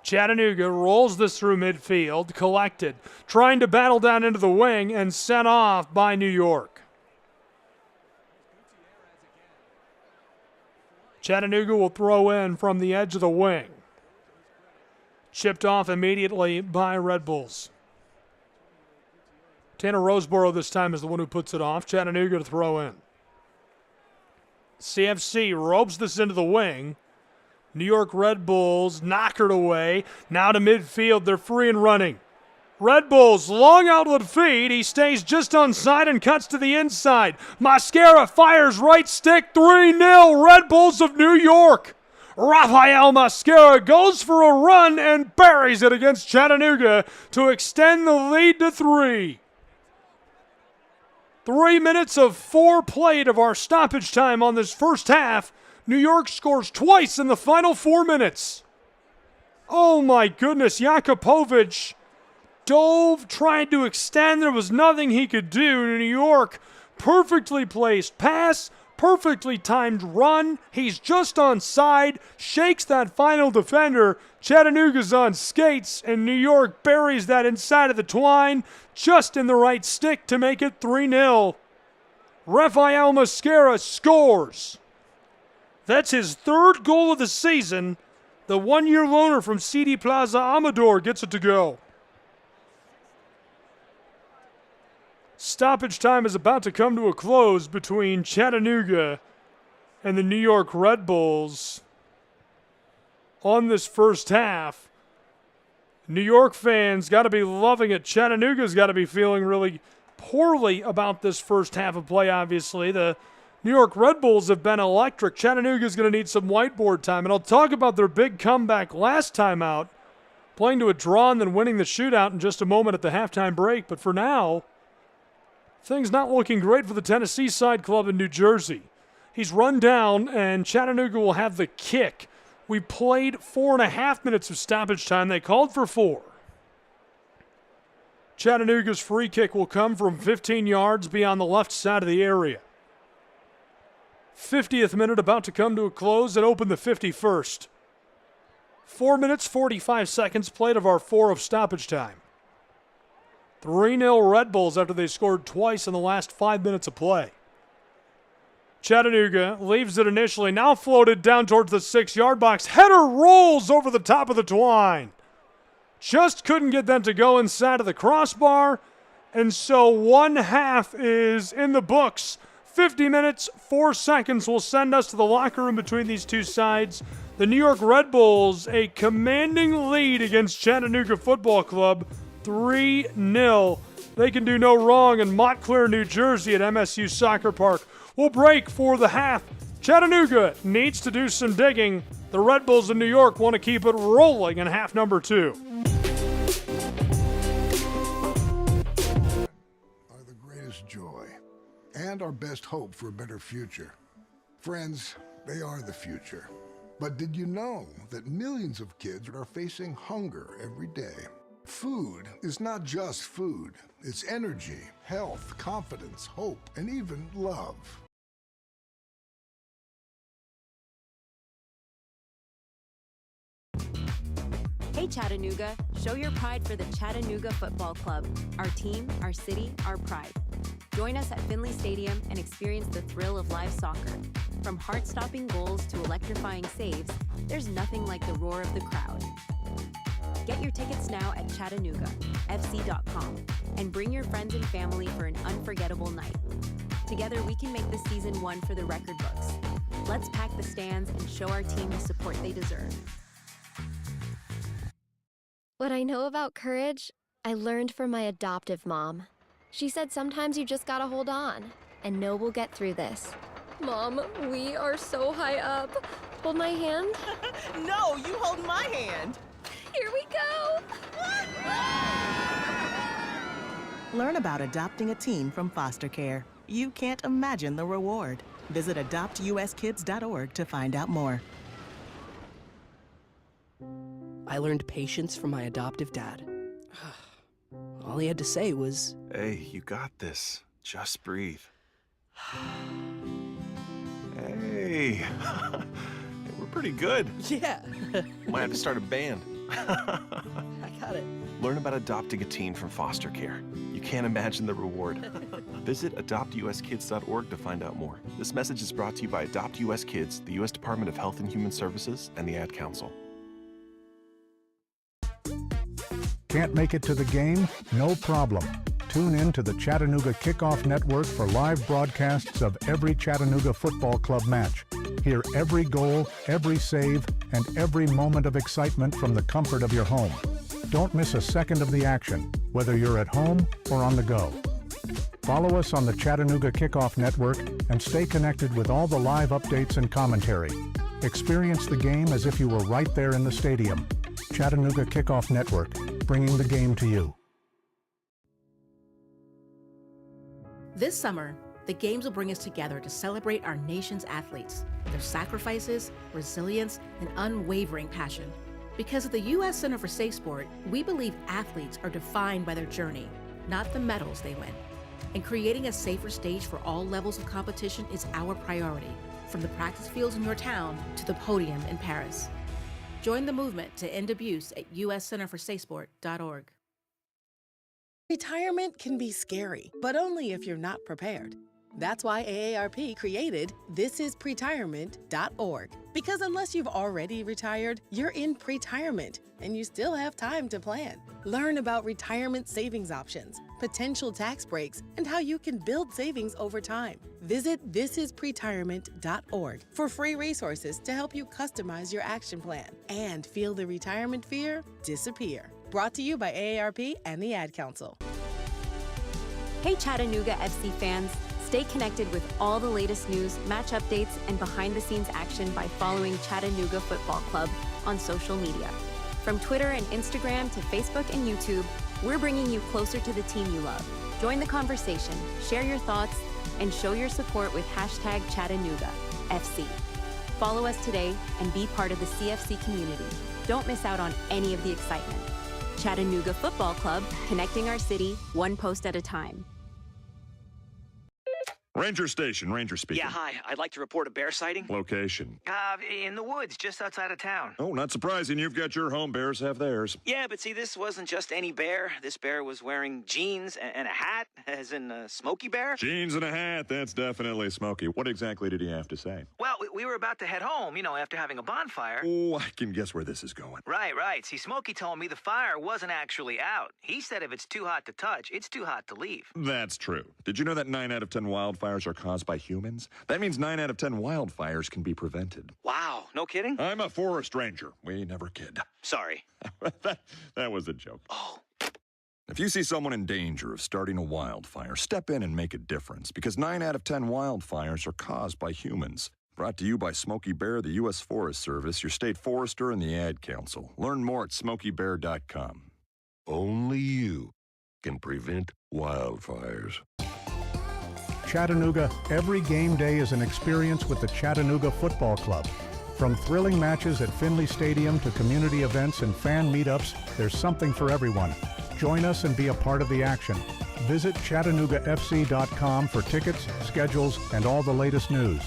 Chattanooga rolls this through midfield, collected, trying to battle down into the wing, and sent off by New York. Chattanooga will throw in from the edge of the wing. Chipped off immediately by Red Bulls. Tanner Roseboro this time is the one who puts it off. Chattanooga to throw in. CFC ropes this into the wing. New York Red Bulls knock it away. Now to midfield. They're free and running. Red Bulls, long outlet feed. He stays just onside and cuts to the inside. Mascara fires right stick. 3-0 Red Bulls of New York. Rafael Mascara goes for a run and buries it against Chattanooga to extend the lead to 3. 3 minutes of 4 played of our stoppage time on this first half. New York scores twice in the final 4 minutes. Oh my goodness, Jakupovic dove, tried to extend. There was nothing he could do. New York, perfectly placed pass, perfectly timed run. He's just onside, shakes that final defender. Chattanooga's on skates, and New York buries that inside of the twine, just in the right stick to make it 3-0. Rafael Mascara scores. That's his 3rd goal of the season. The 1-year loaner from CD Plaza Amador gets it to go. Stoppage time is about to come to a close between Chattanooga and the New York Red Bulls on this first half. New York fans got to be loving it. Chattanooga's got to be feeling really poorly about this first half of play, obviously. The New York Red Bulls have been electric. Chattanooga's going to need some whiteboard time, and I'll talk about their big comeback last time out, playing to a draw and then winning the shootout in just a moment at the halftime break. But for now, things not looking great for the Tennessee side club in New Jersey. He's run down, and Chattanooga will have the kick. We played 4.5 minutes of stoppage time. They called for 4. Chattanooga's free kick will come from 15 yards beyond the left side of the area. 50th minute about to come to a close and open the 51st. 4 minutes, 45 seconds played of our 4 of stoppage time. 3-0 Red Bulls after they scored twice in the last 5 minutes of play. Chattanooga leaves it initially, now floated down towards the 6-yard box. Header rolls over the top of the twine. Just couldn't get them to go inside of the crossbar, and so 1 half is in the books. 50 minutes, 4 seconds will send us to the locker room between these two sides. The New York Red Bulls, a commanding lead against Chattanooga Football Club, 3-0. They can do no wrong in Montclair, New Jersey at MSU Soccer Park. We'll break for the half. Chattanooga needs to do some digging. The Red Bulls in New York want to keep it rolling in half number 2. Are the greatest joy and our best hope for a better future. Friends, they are the future. But did you know that millions of kids are facing hunger every day? Food is not just food. It's energy, health, confidence, hope, and even love. Hey Chattanooga, show your pride for the Chattanooga Football Club. Our team, our city, our pride. Join us at Finley Stadium and experience the thrill of live soccer. From heart-stopping goals to electrifying saves, there's nothing like the roar of the crowd. Get your tickets now at ChattanoogaFC.com and bring your friends and family for an unforgettable night. Together we can make this season one for the record books. Let's pack the stands and show our team the support they deserve. What I know about courage, I learned from my adoptive mom. She said sometimes you just gotta hold on and know we'll get through this. Mom, we are so high up. Hold my hand. No, you hold my hand. Here we go. Learn about adopting a teen from foster care. You can't imagine the reward. Visit adoptuskids.org to find out more. I learned patience from my adoptive dad. All he had to say was, "Hey, you got this. Just breathe." Hey, we're pretty good. yeah, Might have to start a band. I got it. Learn about adopting a teen from foster care. You can't imagine the reward. Visit adoptuskids.org to find out more. This message is brought to you by Adopt US Kids, the U.S. Department of Health and Human Services, and the Ad Council. Can't make it to the game? No problem. Tune in to the Chattanooga Kickoff Network for live broadcasts of every Chattanooga Football Club match. Hear every goal, every save, and every moment of excitement from the comfort of your home. Don't miss a second of the action, whether you're at home or on the go. Follow us on the Chattanooga Kickoff Network and stay connected with all the live updates and commentary. Experience the game as if you were right there in the stadium. Chattanooga Kickoff Network, bringing the game to you. This summer, the Games will bring us together to celebrate our nation's athletes, their sacrifices, resilience, and unwavering passion. Because at the U.S. Center for Safe Sport, we believe athletes are defined by their journey, not the medals they win. And creating a safer stage for all levels of competition is our priority, from the practice fields in your town to the podium in Paris. Join the movement to end abuse at uscenterforsafesport.org. Retirement can be scary, but only if you're not prepared. That's why AARP created thisispretirement.org. Because unless you've already retired, you're in pretirement, and you still have time to plan. Learn about retirement savings options, potential tax breaks, and how you can build savings over time. Visit thisispretirement.org for free resources to help you customize your action plan and feel the retirement fear disappear. Brought to you by AARP and the Ad Council. Hey Chattanooga FC fans, Stay connected with all the latest news, match updates, and behind-the-scenes action by following Chattanooga Football Club on social media. From Twitter and Instagram to Facebook and YouTube, we're bringing you closer to the team you love. Join the conversation, share your thoughts, and show your support with #ChattanoogaFC. Follow us today and be part of the CFC community. Don't miss out on any of the excitement. Chattanooga Football Club, connecting our city one post at a time. Ranger Station, Ranger speaking. Yeah, hi. I'd like to report a bear sighting. Location. In the woods, just outside of town. Oh, not surprising. You've got your home. Bears have theirs. Yeah, but see, this wasn't just any bear. This bear was wearing jeans and a hat, as in a Smokey Bear. Jeans and a hat. That's definitely Smokey. What exactly did he have to say? Well, we were about to head home, after having a bonfire. Oh, I can guess where this is going. Right. See, Smokey told me the fire wasn't actually out. He said if it's too hot to touch, it's too hot to leave. That's true. Did you know that 9 out of 10 wildfires are caused by humans? That means 9 out of 10 wildfires can be prevented. Wow, no kidding? I'm a forest ranger. We never kid. Sorry. that was a joke. Oh. If you see someone in danger of starting a wildfire, step in and make a difference, because 9 out of 10 wildfires are caused by humans. Brought to you by Smokey Bear, the U.S. Forest Service, your state forester, and the Ad Council. Learn more at smokeybear.com. Only you can prevent wildfires. Chattanooga, every game day is an experience with the Chattanooga Football Club. From thrilling matches at Finley Stadium to community events and fan meetups, there's something for everyone. Join us and be a part of the action. Visit ChattanoogaFC.com for tickets, schedules, and all the latest news.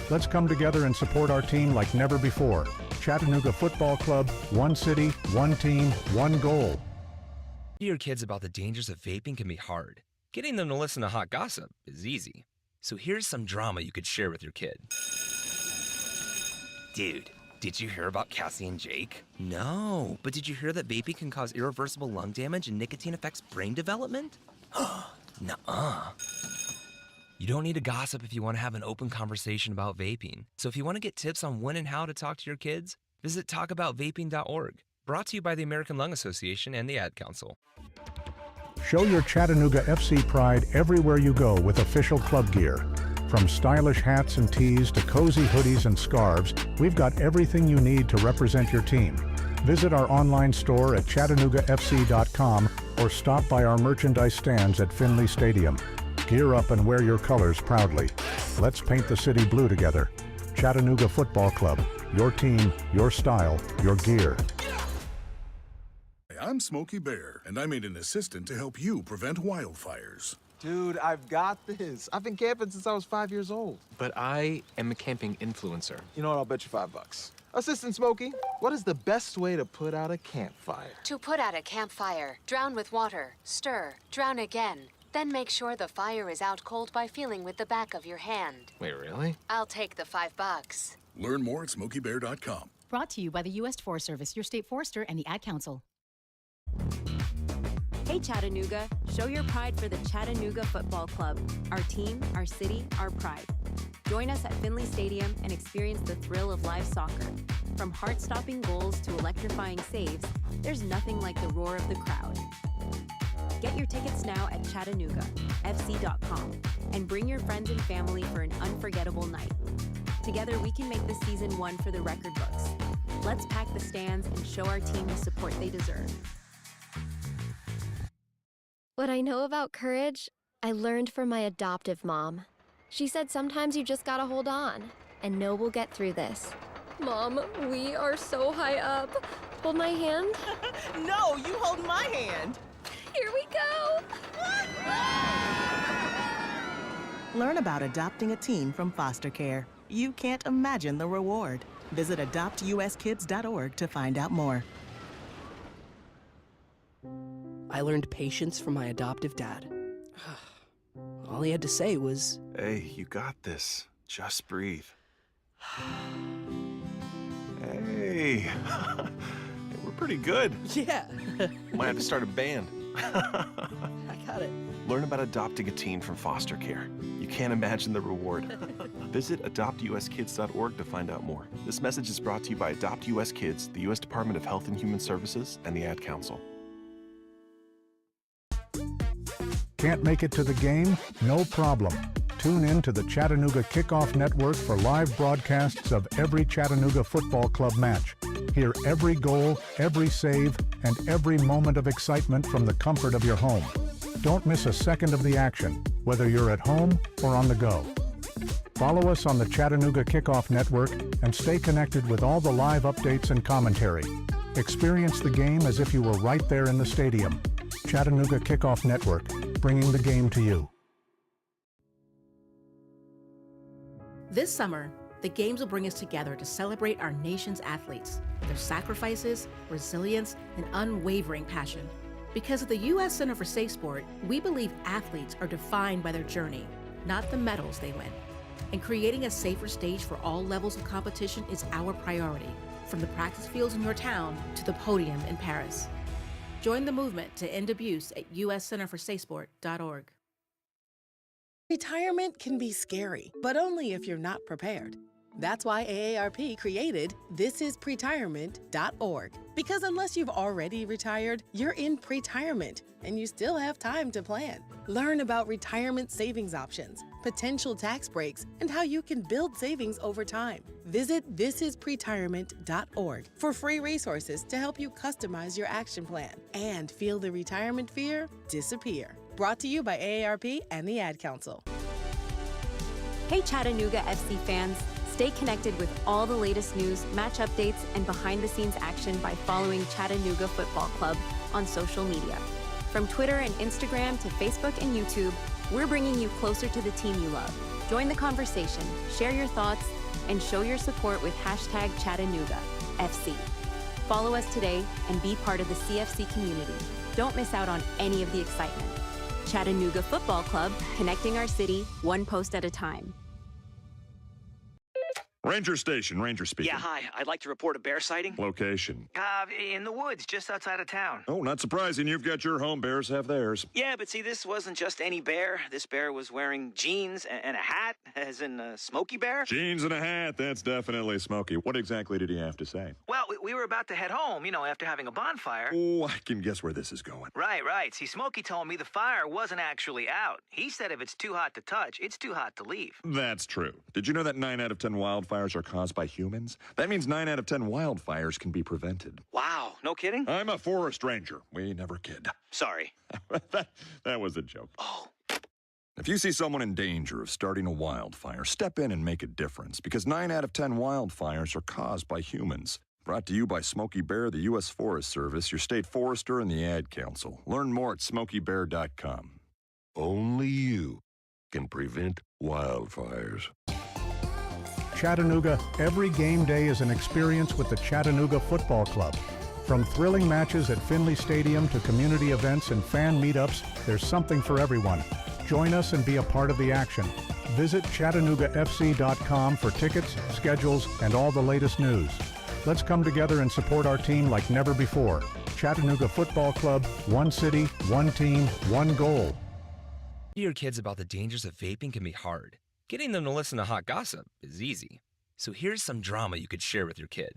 Let's come together and support our team like never before. Chattanooga Football Club, one city, one team, one goal. To your kids about the dangers of vaping can be hard. Getting them to listen to hot gossip is easy. So here's some drama you could share with your kid. Dude, did you hear about Cassie and Jake? No, but did you hear that vaping can cause irreversible lung damage and nicotine affects brain development? Nuh-uh. You don't need to gossip if you want to have an open conversation about vaping. So if you want to get tips on when and how to talk to your kids, visit talkaboutvaping.org. Brought to you by the American Lung Association and the Ad Council. Show your Chattanooga FC pride everywhere you go with official club gear. From stylish hats and tees to cozy hoodies and scarves, we've got everything you need to represent your team. Visit our online store at ChattanoogaFC.com or stop by our merchandise stands at Finley Stadium. Gear up and wear your colors proudly. Let's paint the city blue together. Chattanooga Football Club. Your team, your style, your gear. I'm Smokey Bear, and I made an assistant to help you prevent wildfires. Dude, I've got this. I've been camping since I was 5 years old. But I am a camping influencer. You know what? I'll bet you $5. Assistant Smokey, what is the best way to put out a campfire? To put out a campfire, drown with water, stir, drown again. Then make sure the fire is out cold by feeling with the back of your hand. Wait, really? I'll take the $5. Learn more at smokeybear.com. Brought to you by the U.S. Forest Service, your state forester, and the Ad Council. Hey Chattanooga, show your pride for the Chattanooga Football Club. Our team, our city, our pride. Join us at Finley Stadium and experience the thrill of live soccer. From heart-stopping goals to electrifying saves, there's nothing like the roar of the crowd. Get your tickets now at ChattanoogaFC.com and bring your friends and family for an unforgettable night. Together we can make this season one for the record books. Let's pack the stands and show our team the support they deserve. What I know about courage, I learned from my adoptive mom. She said sometimes you just gotta hold on and know we'll get through this. Mom, we are so high up. Hold my hand. No, you hold my hand. Here we go. Learn about adopting a teen from foster care. You can't imagine the reward. Visit adoptuskids.org to find out more. I learned patience from my adoptive dad. All he had to say was, Hey, you got this. Just breathe. Hey. We're pretty good. Yeah. Might have to start a band. I got it. Learn about adopting a teen from foster care. You can't imagine the reward. Visit adoptuskids.org to find out more. This message is brought to you by Adopt US Kids, the U.S. Department of Health and Human Services, and the Ad Council. Can't make it to the game? No problem. tune in to the Chattanooga Kickoff Network for live broadcasts of every Chattanooga Football Club match. Hear every goal, every save, and every moment of excitement from the comfort of your home. Don't miss a second of the action, whether you're at home or on the go. Follow us on the Chattanooga Kickoff Network and stay connected with all the live updates and commentary. Experience the game as if you were right there in the stadium. Chattanooga Kickoff Network, bringing the game to you. This summer, the Games will bring us together to celebrate our nation's athletes, their sacrifices, resilience, and unwavering passion. Because at the U.S. Center for Safe Sport, we believe athletes are defined by their journey, not the medals they win. And creating a safer stage for all levels of competition is our priority, from the practice fields in your town to the podium in Paris. Join the movement to end abuse at uscenterforsafesport.org. Retirement can be scary, but only if you're not prepared. That's why AARP created thisispretirement.org. Because unless you've already retired, you're in pretirement, and you still have time to plan. Learn about retirement savings options, potential tax breaks, and how you can build savings over time. Visit thisispretirement.org for free resources to help you customize your action plan and feel the retirement fear disappear. Brought to you by AARP and the Ad Council. Hey Chattanooga FC fans, stay connected with all the latest news, match updates, and behind-the-scenes action by following Chattanooga Football Club on social media. From Twitter and Instagram to Facebook and YouTube, we're bringing you closer to the team you love. Join the conversation, share your thoughts, and show your support with #ChattanoogaFC. Follow us today and be part of the CFC community. Don't miss out on any of the excitement. Chattanooga Football Club, connecting our city one post at a time. Ranger Station, Ranger speaking. Yeah, hi. I'd like to report a bear sighting. Location. In the woods, just outside of town. Oh, not surprising. You've got your home. Bears have theirs. Yeah, but see, this wasn't just any bear. This bear was wearing jeans and a hat, as in Smokey Bear. Jeans and a hat. That's definitely Smokey. What exactly did he have to say? Well, we were about to head home, after having a bonfire. Oh, I can guess where this is going. Right. See, Smokey told me the fire wasn't actually out. He said if it's too hot to touch, it's too hot to leave. That's true. Did you know that 9 out of 10 wildfires are caused by humans? That means 9 out of 10 wildfires can be prevented. Wow, no kidding? I'm a forest ranger. We never kid. Sorry. that was a joke. Oh. If you see someone in danger of starting a wildfire, step in and make a difference, because 9 out of 10 wildfires are caused by humans. Brought to you by Smokey Bear, the U.S. Forest Service, your state forester, and the Ad Council. Learn more at smokeybear.com. Only you can prevent wildfires. Chattanooga, every game day is an experience with the Chattanooga Football Club. From thrilling matches at Finley Stadium to community events and fan meetups, there's something for everyone. Join us and be a part of the action. Visit ChattanoogaFC.com for tickets, schedules, and all the latest news. Let's come together and support our team like never before. Chattanooga Football Club, one city, one team, one goal. Your kids about the dangers of vaping can be hard. Getting them to listen to hot gossip is easy. So here's some drama you could share with your kid.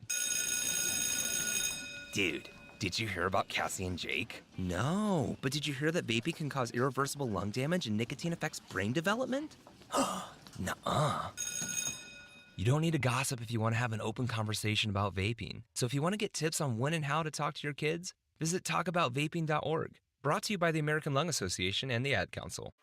Dude, did you hear about Cassie and Jake? No, but did you hear that vaping can cause irreversible lung damage and nicotine affects brain development? Nuh-uh. You don't need to gossip if you want to have an open conversation about vaping. So if you want to get tips on when and how to talk to your kids, visit talkaboutvaping.org. Brought to you by the American Lung Association and the Ad Council.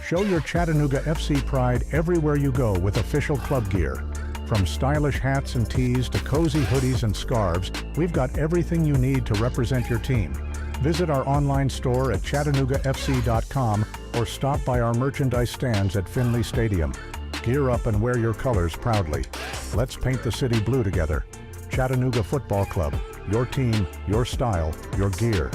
Show your Chattanooga FC pride everywhere you go with official club gear. From stylish hats and tees to cozy hoodies and scarves, we've got everything you need to represent your team. Visit our online store at ChattanoogaFC.com or stop by our merchandise stands at Finley Stadium. Gear up and wear your colors proudly. Let's paint the city blue together. Chattanooga Football Club. Your team, your style, your gear.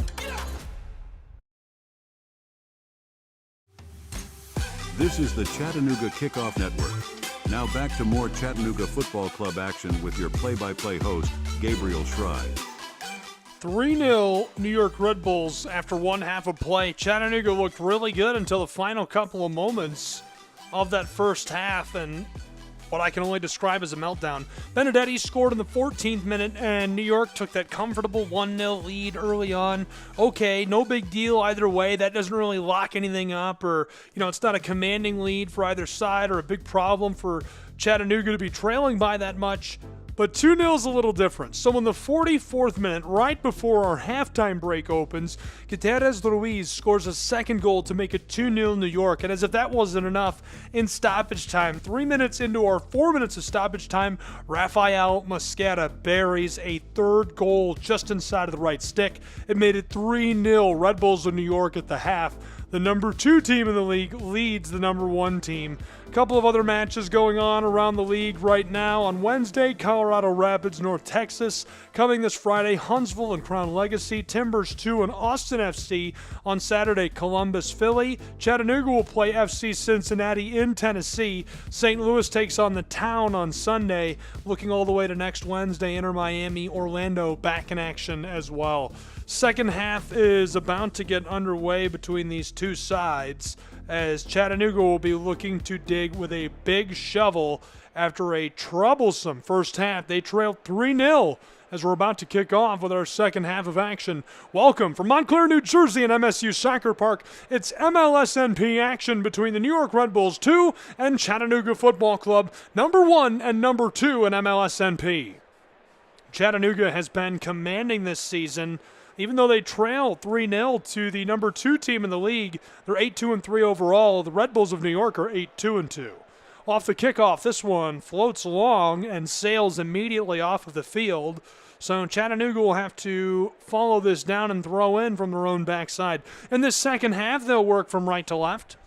This is the Chattanooga Kickoff Network. Now back to more Chattanooga Football Club action with your play-by-play host, Gabriel Schrei. 3-0 New York Red Bulls after one half of play. Chattanooga looked really good until the final couple of moments of that first half, and what I can only describe as a meltdown. Benedetti scored in the 14th minute, and New York took that comfortable 1-0 lead early on. Okay, no big deal either way. That doesn't really lock anything up, or, it's not a commanding lead for either side or a big problem for Chattanooga to be trailing by that much. But 2-0 is a little different. So in the 44th minute, right before our halftime break opens, Gutierrez Ruiz scores a second goal to make it 2-0 New York. And as if that wasn't enough, in stoppage time, 3 minutes into our 4 minutes of stoppage time, Rafael Mosquera buries a third goal just inside of the right stick. It made it 3-0 Red Bulls of New York at the half. The number 2 team in the league leads the number 1 team. A couple of other matches going on around the league right now. On Wednesday, Colorado Rapids, North Texas. Coming this Friday, Huntsville and Crown Legacy. Timbers 2 and Austin FC. On Saturday, Columbus, Philly. Chattanooga will play FC Cincinnati in Tennessee. St. Louis takes on the Town on Sunday. Looking all the way to next Wednesday, Inter Miami, Orlando back in action as well. Second half is about to get underway between these two sides, as Chattanooga will be looking to dig with a big shovel after a troublesome first half. They trailed 3-0 as we're about to kick off with our second half of action. Welcome from Montclair, New Jersey and MSU Soccer Park. It's MLSNP action between the New York Red Bulls 2 and Chattanooga Football Club, number 1 and number 2 in MLSNP. Chattanooga has been commanding this season. Even though they trail 3-0 to the number 2 team in the league, they're 8-2-3 overall. The Red Bulls of New York are 8-2-2. Off the kickoff, this one floats along and sails immediately off of the field. So Chattanooga will have to follow this down and throw in from their own backside. In this second half, they'll work from right to left.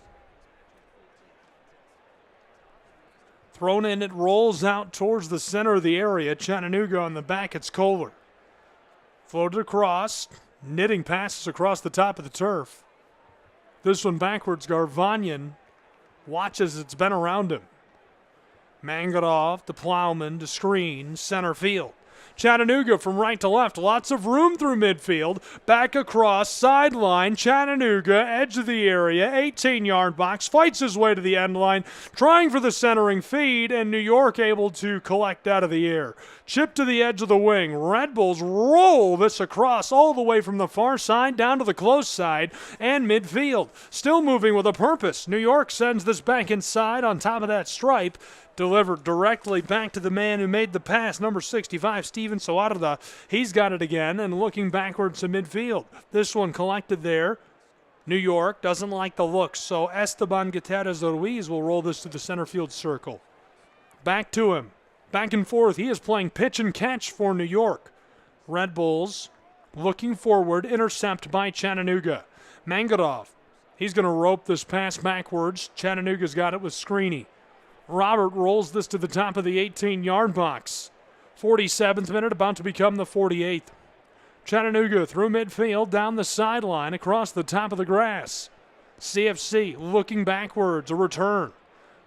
Thrown in, it rolls out towards the center of the area. Chattanooga on the back, it's Kohler. Floated across, knitting passes across the top of the turf. This one backwards, Garvanyan watches, it's been around him. Mangarov to Plowman to screen, center field. Chattanooga from right to left, lots of room through midfield. Back across, sideline, Chattanooga, edge of the area, 18-yard box, fights his way to the end line, trying for the centering feed, and New York able to collect out of the air. Chip to the edge of the wing. Red Bulls roll this across all the way from the far side down to the close side and midfield. Still moving with a purpose. New York sends this back inside on top of that stripe. Delivered directly back to the man who made the pass, number 65, Steven Soarda. He's got it again and looking backwards to midfield. This one collected there. New York doesn't like the looks, so Esteban Gutierrez Ruiz will roll this to the center field circle. Back to him. Back and forth. He is playing pitch and catch for New York. Red Bulls looking forward, intercept by Chattanooga. Mangarov. He's going to rope this pass backwards. Chattanooga's got it with Screeney. Robert rolls this to the top of the 18-yard box. 47th minute, about to become the 48th. Chattanooga through midfield, down the sideline, across the top of the grass. CFC looking backwards, a return.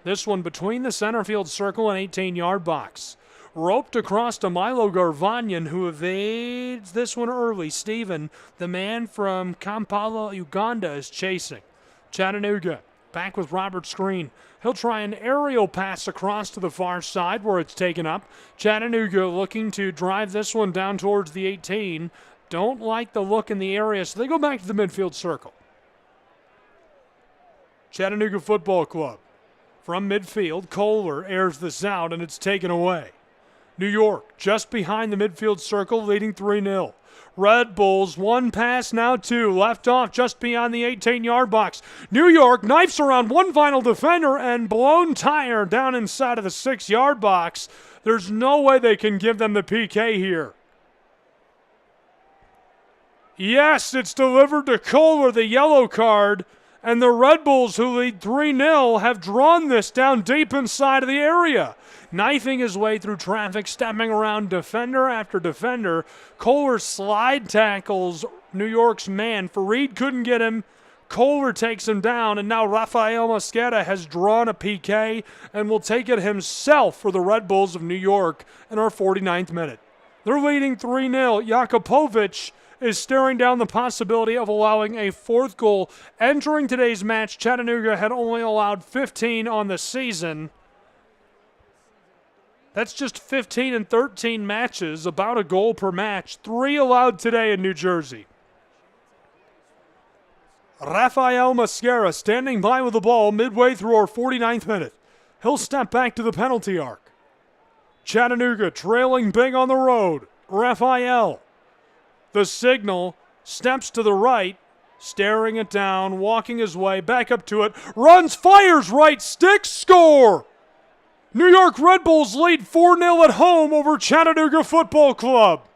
This one between the center field circle and 18-yard box. Roped across to Milo Garvanyan, who evades this one early. Steven, the man from Kampala, Uganda, is chasing. Chattanooga back with Robert Screen. He'll try an aerial pass across to the far side where it's taken up. Chattanooga looking to drive this one down towards the 18. Don't like the look in the area, so they go back to the midfield circle. Chattanooga Football Club. From midfield, Kohler airs this out, and it's taken away. New York just behind the midfield circle, leading 3-0. Red Bulls, one pass, now two. Left off just beyond the 18-yard box. New York knifes around one final defender and blown tire down inside of the 6-yard box. There's no way they can give them the PK here. Yes, it's delivered to Kohler, the yellow card. And the Red Bulls, who lead 3-0, have drawn this down deep inside of the area. Knifing his way through traffic, stepping around defender after defender. Kohler slide tackles New York's man. Fareed couldn't get him. Kohler takes him down, and now Rafael Mosquera has drawn a PK and will take it himself for the Red Bulls of New York in our 49th minute. They're leading 3-0. Jakupovic is staring down the possibility of allowing a fourth goal. Entering today's match, Chattanooga had only allowed 15 on the season. That's just 15 and 13 matches, about a goal per match. 3 allowed today in New Jersey. Rafael Mosquera standing by with the ball midway through our 49th minute. He'll step back to the penalty arc. Chattanooga trailing big on the road. Rafael. The signal, steps to the right, staring it down, walking his way, back up to it, runs, fires right stick, score! New York Red Bulls lead 4-0 at home over Chattanooga Football Club.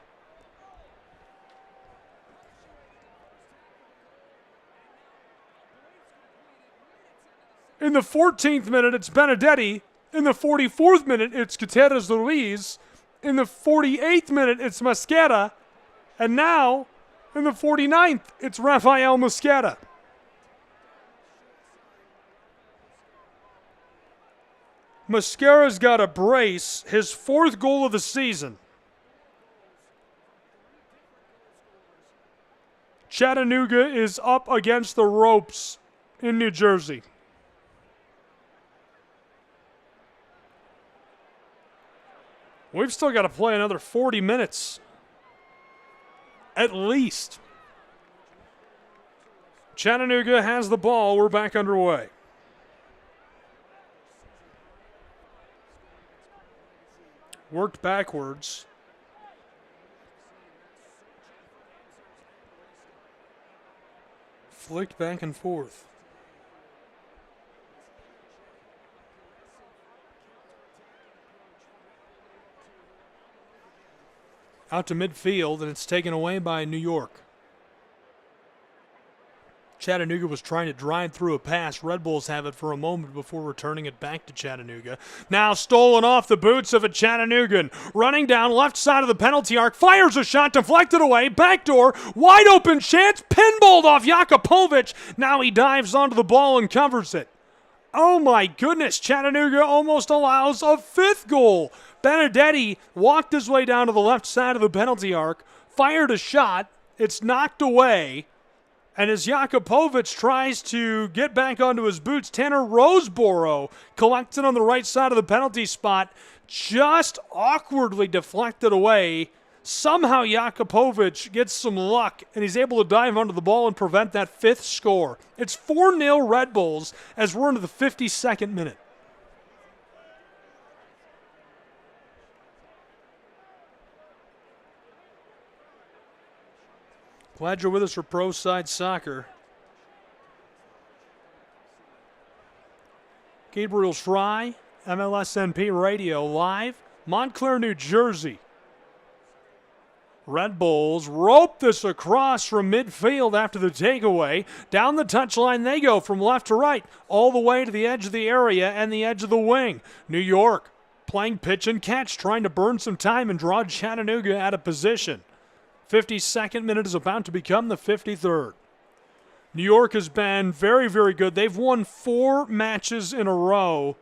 In the 14th minute, it's Benedetti. In the 44th minute, it's Gutierrez Ruiz. In the 48th minute, it's Mosquera. And now, in the 49th, it's Rafael Mosquera. Mosquera's got a brace, his 4th goal of the season. Chattanooga is up against the ropes in New Jersey. We've still got to play another 40 minutes. At least. Chattanooga has the ball. We're back underway. Worked backwards. Flicked back and forth. Out to midfield, and it's taken away by New York. Chattanooga was trying to drive through a pass. Red Bulls have it for a moment before returning it back to Chattanooga. Now stolen off the boots of a Chattanoogan. Running down left side of the penalty arc. Fires a shot, deflected away. Backdoor, wide open chance. Pinballed off Jakupovic. Now he dives onto the ball and covers it. Oh my goodness, Chattanooga almost allows a 5th goal. Benedetti walked his way down to the left side of the penalty arc, fired a shot, it's knocked away, and as Jakupovic tries to get back onto his boots, Tanner Roseborough collects it on the right side of the penalty spot, just awkwardly deflected away. Somehow Jakupovic gets some luck, and he's able to dive onto the ball and prevent that 5th score. It's 4-0 Red Bulls as we're into the 52nd minute. Glad you're with us for Pro Side Soccer. Gabriel Schrei, MLSNP Radio, live, Montclair, New Jersey. Red Bulls rope this across from midfield after the takeaway. Down the touchline they go from left to right, all the way to the edge of the area and the edge of the wing. New York playing pitch and catch, trying to burn some time and draw Chattanooga out of position. 52nd minute is about to become the 53rd. New York has been very, very good. They've won 4 matches in a row.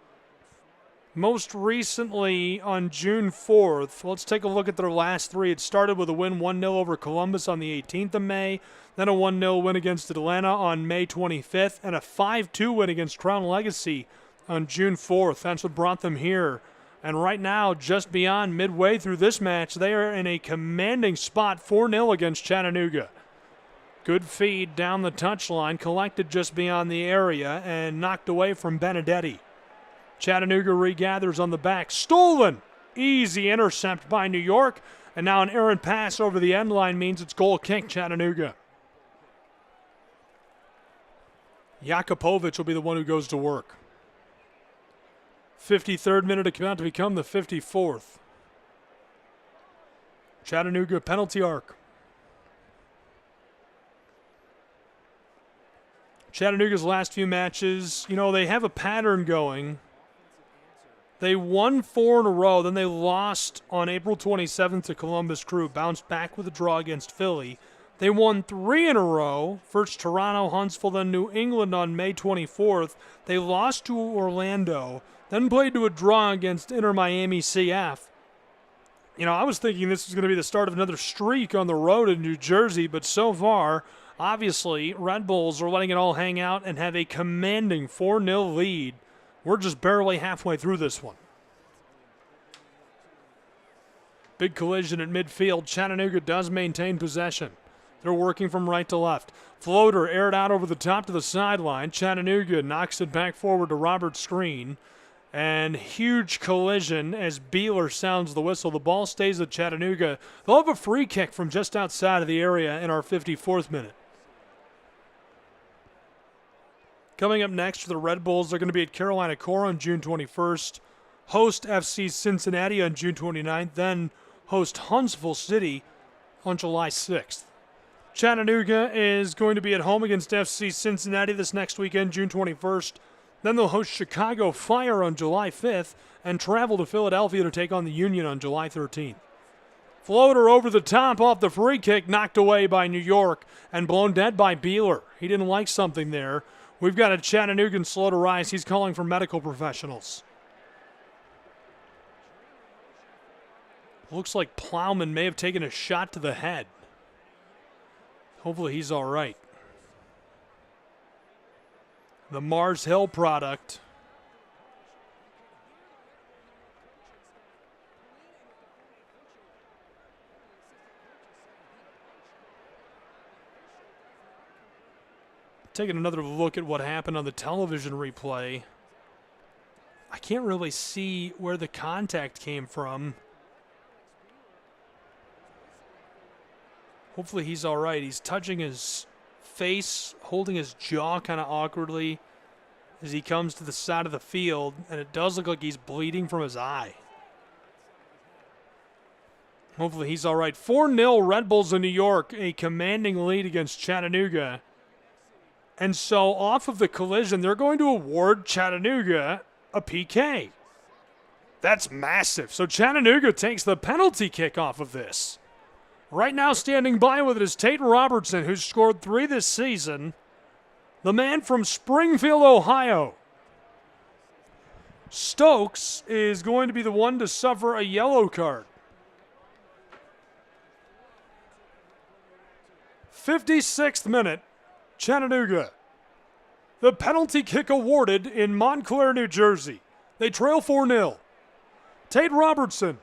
Most recently on June 4th. Let's take a look at their last 3. It started with a win 1-0 over Columbus on the 18th of May, then a 1-0 win against Atlanta on May 25th, and a 5-2 win against Crown Legacy on June 4th. That's what brought them here. And right now, just beyond midway through this match, they are in a commanding spot, 4-0 against Chattanooga. Good feed down the touchline, collected just beyond the area, and knocked away from Benedetti. Chattanooga regathers on the back. Stolen! Easy intercept by New York, and now an errant pass over the end line means it's goal kick Chattanooga. Jakupovic will be the one who goes to work. 53rd minute about to become the 54th. Chattanooga penalty arc. Chattanooga's last few matches, they have a pattern going. They won 4 in a row, then they lost on April 27th to Columbus Crew, bounced back with a draw against Philly. They won 3 in a row, first Toronto, Huntsville, then New England on May 24th. They lost to Orlando, then played to a draw against Inter Miami CF. I was thinking this was going to be the start of another streak on the road in New Jersey, but so far, obviously, Red Bulls are letting it all hang out and have a commanding 4-0 lead. We're just barely halfway through this one. Big collision at midfield. Chattanooga does maintain possession. They're working from right to left. Floater aired out over the top to the sideline. Chattanooga knocks it back forward to Robert Screen. And huge collision as Beeler sounds the whistle. The ball stays at Chattanooga. They'll have a free kick from just outside of the area in our 54th minute. Coming up next for the Red Bulls, they're going to be at Carolina Core on June 21st. Host FC Cincinnati on June 29th. Then host Huntsville City on July 6th. Chattanooga is going to be at home against FC Cincinnati this next weekend, June 21st. Then they'll host Chicago Fire on July 5th and travel to Philadelphia to take on the Union on July 13th. Floater over the top off the free kick, knocked away by New York and blown dead by Beeler. He didn't like something there. We've got a Chattanoogan slow to rise. He's calling for medical professionals. Looks like Plowman may have taken a shot to the head. Hopefully he's all right. The Mars Hill product. Taking another look at what happened on the television replay. I can't really see where the contact came from. Hopefully he's all right. He's touching his face, holding his jaw kind of awkwardly as he comes to the side of the field, and it does look like he's bleeding from his eye. Hopefully he's all right. 4-0 Red Bulls in New York, a commanding lead against Chattanooga. And so off of the collision, they're going to award Chattanooga a PK. That's massive. So Chattanooga takes the penalty kick off of this. Right now standing by with it is Tate Robertson, who's scored 3 this season. The man from Springfield, Ohio. Stokes is going to be the one to suffer a yellow card. 56th minute, Chattanooga. The penalty kick awarded in Montclair, New Jersey. They trail 4-0. Tate Robertson,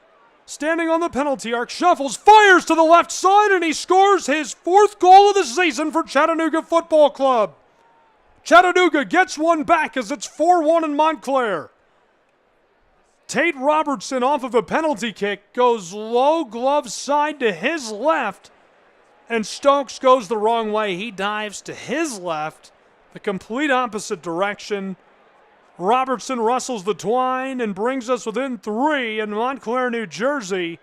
standing on the penalty arc, shuffles, fires to the left side, and he scores his 4th goal of the season for Chattanooga Football Club. Chattanooga gets one back as it's 4-1 in Montclair. Tate Robertson off of a penalty kick goes low glove side to his left, and Stokes goes the wrong way. He dives to his left, the complete opposite direction. Robertson rustles the twine and brings us within 3 in Montclair, New Jersey.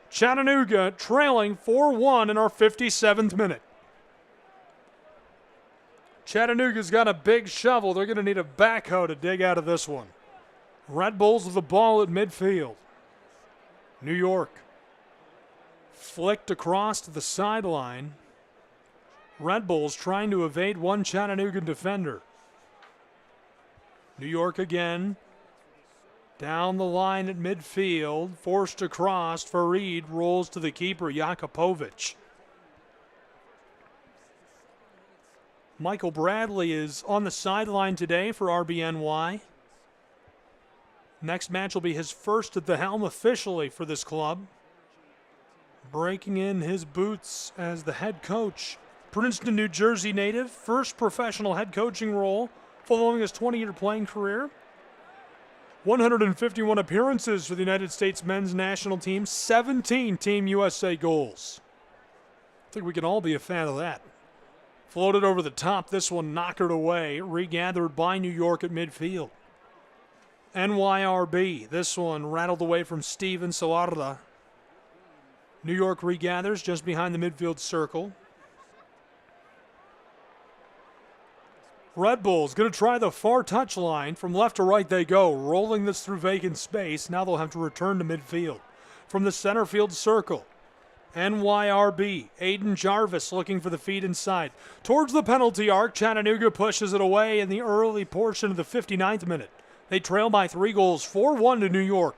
Chattanooga trailing 4-1 in our 57th minute. Chattanooga's got a big shovel. They're going to need a backhoe to dig out of this one. Red Bulls with the ball at midfield. New York flicked across to the sideline. Red Bulls trying to evade one Chattanooga defender. New York again. Down the line at midfield. Forced across. Fareed rolls to the keeper, Jakupovic. Michael Bradley is on the sideline today for RBNY. Next match will be his first at the helm officially for this club. Breaking in his boots as the head coach. Princeton, New Jersey native. First professional head coaching role following his 20-year playing career. 151 appearances for the United States men's national team. 17 Team USA goals. I think we can all be a fan of that. Floated over the top. This one knockered away. Regathered by New York at midfield. NYRB. This one rattled away from Steven Salarda. New York regathers just behind the midfield circle. Red Bulls going to try the far touchline. From left to right they go, rolling this through vacant space. Now they'll have to return to midfield. From the center field circle, NYRB, Aiden Jarvis looking for the feed inside. Towards the penalty arc, Chattanooga pushes it away in the early portion of the 59th minute. They trail by 3 goals, 4-1 to New York.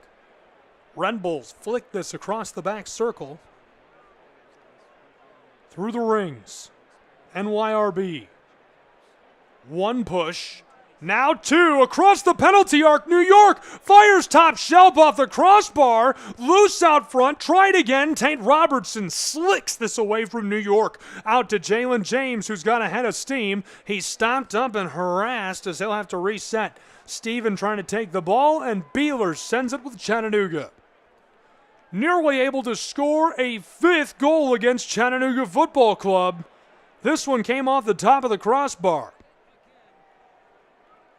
Red Bulls flick this across the back circle. Through the rings, NYRB. One push, Now 2 across the penalty arc. New York fires top shelf off the crossbar. Loose out front. Tried again. Tate Robertson slicks this away from New York. Out to Jalen James, who's got a head of steam. He's stomped up and harassed as he'll have to reset. Steven trying to take the ball, and Beeler sends it with Chattanooga. Nearly able to score a 5th goal against Chattanooga Football Club. This one came off the top of the crossbar.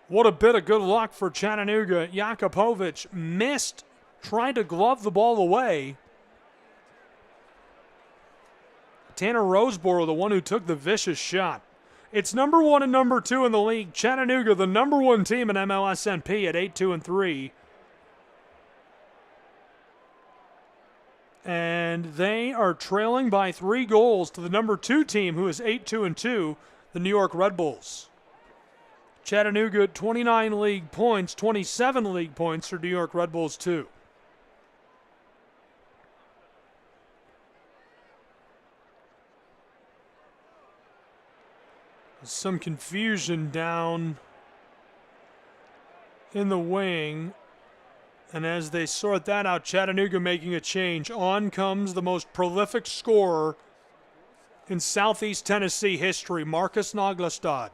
What a bit of good luck for Chattanooga. Jakupovic missed, tried to glove the ball away. Tanner Roseborough, the one who took the vicious shot. It's number 1 and number 2 in the league. Chattanooga, the number 1 team in MLSNP at 8-2-3. And they are trailing by 3 goals to the number 2 team, who is 8-2-2, the New York Red Bulls. Chattanooga, 29 league points, 27 league points for New York Red Bulls 2. Some confusion down in the wing. And as they sort that out, Chattanooga making a change. On comes the most prolific scorer in Southeast Tennessee history, Marcus Naglestad.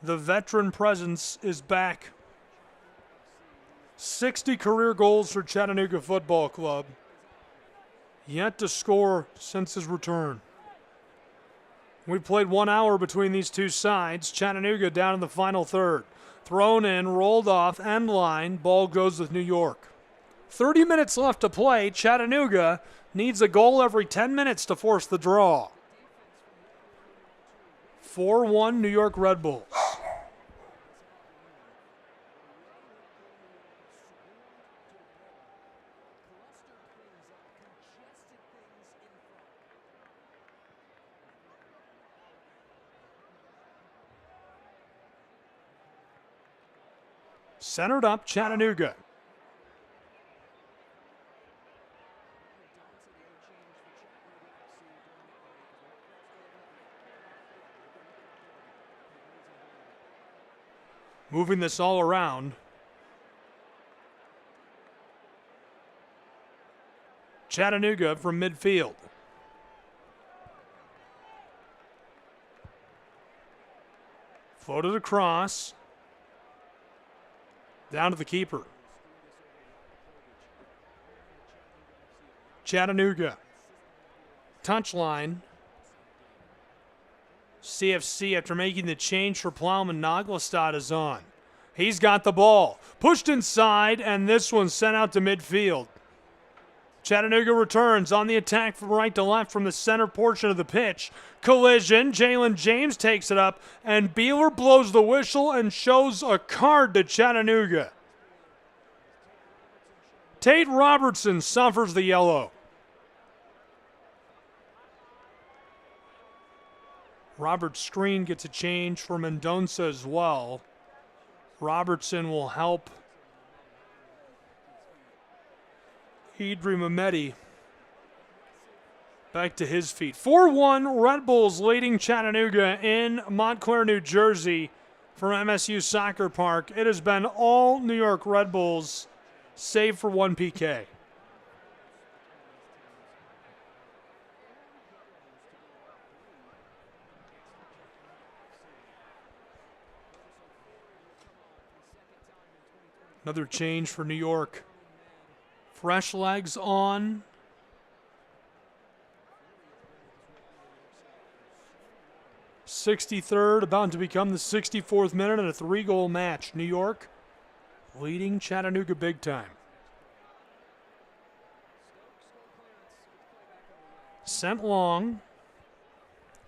The veteran presence is back. 60 career goals for Chattanooga Football Club. Yet to score since his return. We played 1 hour between these two sides. Chattanooga down in the final third. Thrown in, rolled off, end line. Ball goes with New York. 30 minutes left to play. Chattanooga needs a goal every 10 minutes to force the draw. 4-1 New York Red Bulls. Centered up, Chattanooga. Moving this all around. Chattanooga from midfield. Floated across. Down to the keeper. Chattanooga. Touchline. CFC, after making the change for Plowman, Naglestad is on. He's got the ball. Pushed inside, and this one sent out to midfield. Chattanooga returns on the attack from right to left from the center portion of the pitch. Collision. Jalen James takes it up, and Beeler blows the whistle and shows a card to Chattanooga. Tate Robertson suffers the yellow. Robert Screen gets a change for Mendonça as well. Robertson will help Idri Mehmeti back to his feet. 4-1 Red Bulls leading Chattanooga in Montclair, New Jersey from MSU Soccer Park. It has been all New York Red Bulls save for one PK. Another change for New York. Fresh legs on. '63rd, about to become the 64th minute in a 3-goal match. New York leading Chattanooga big time. Sent long.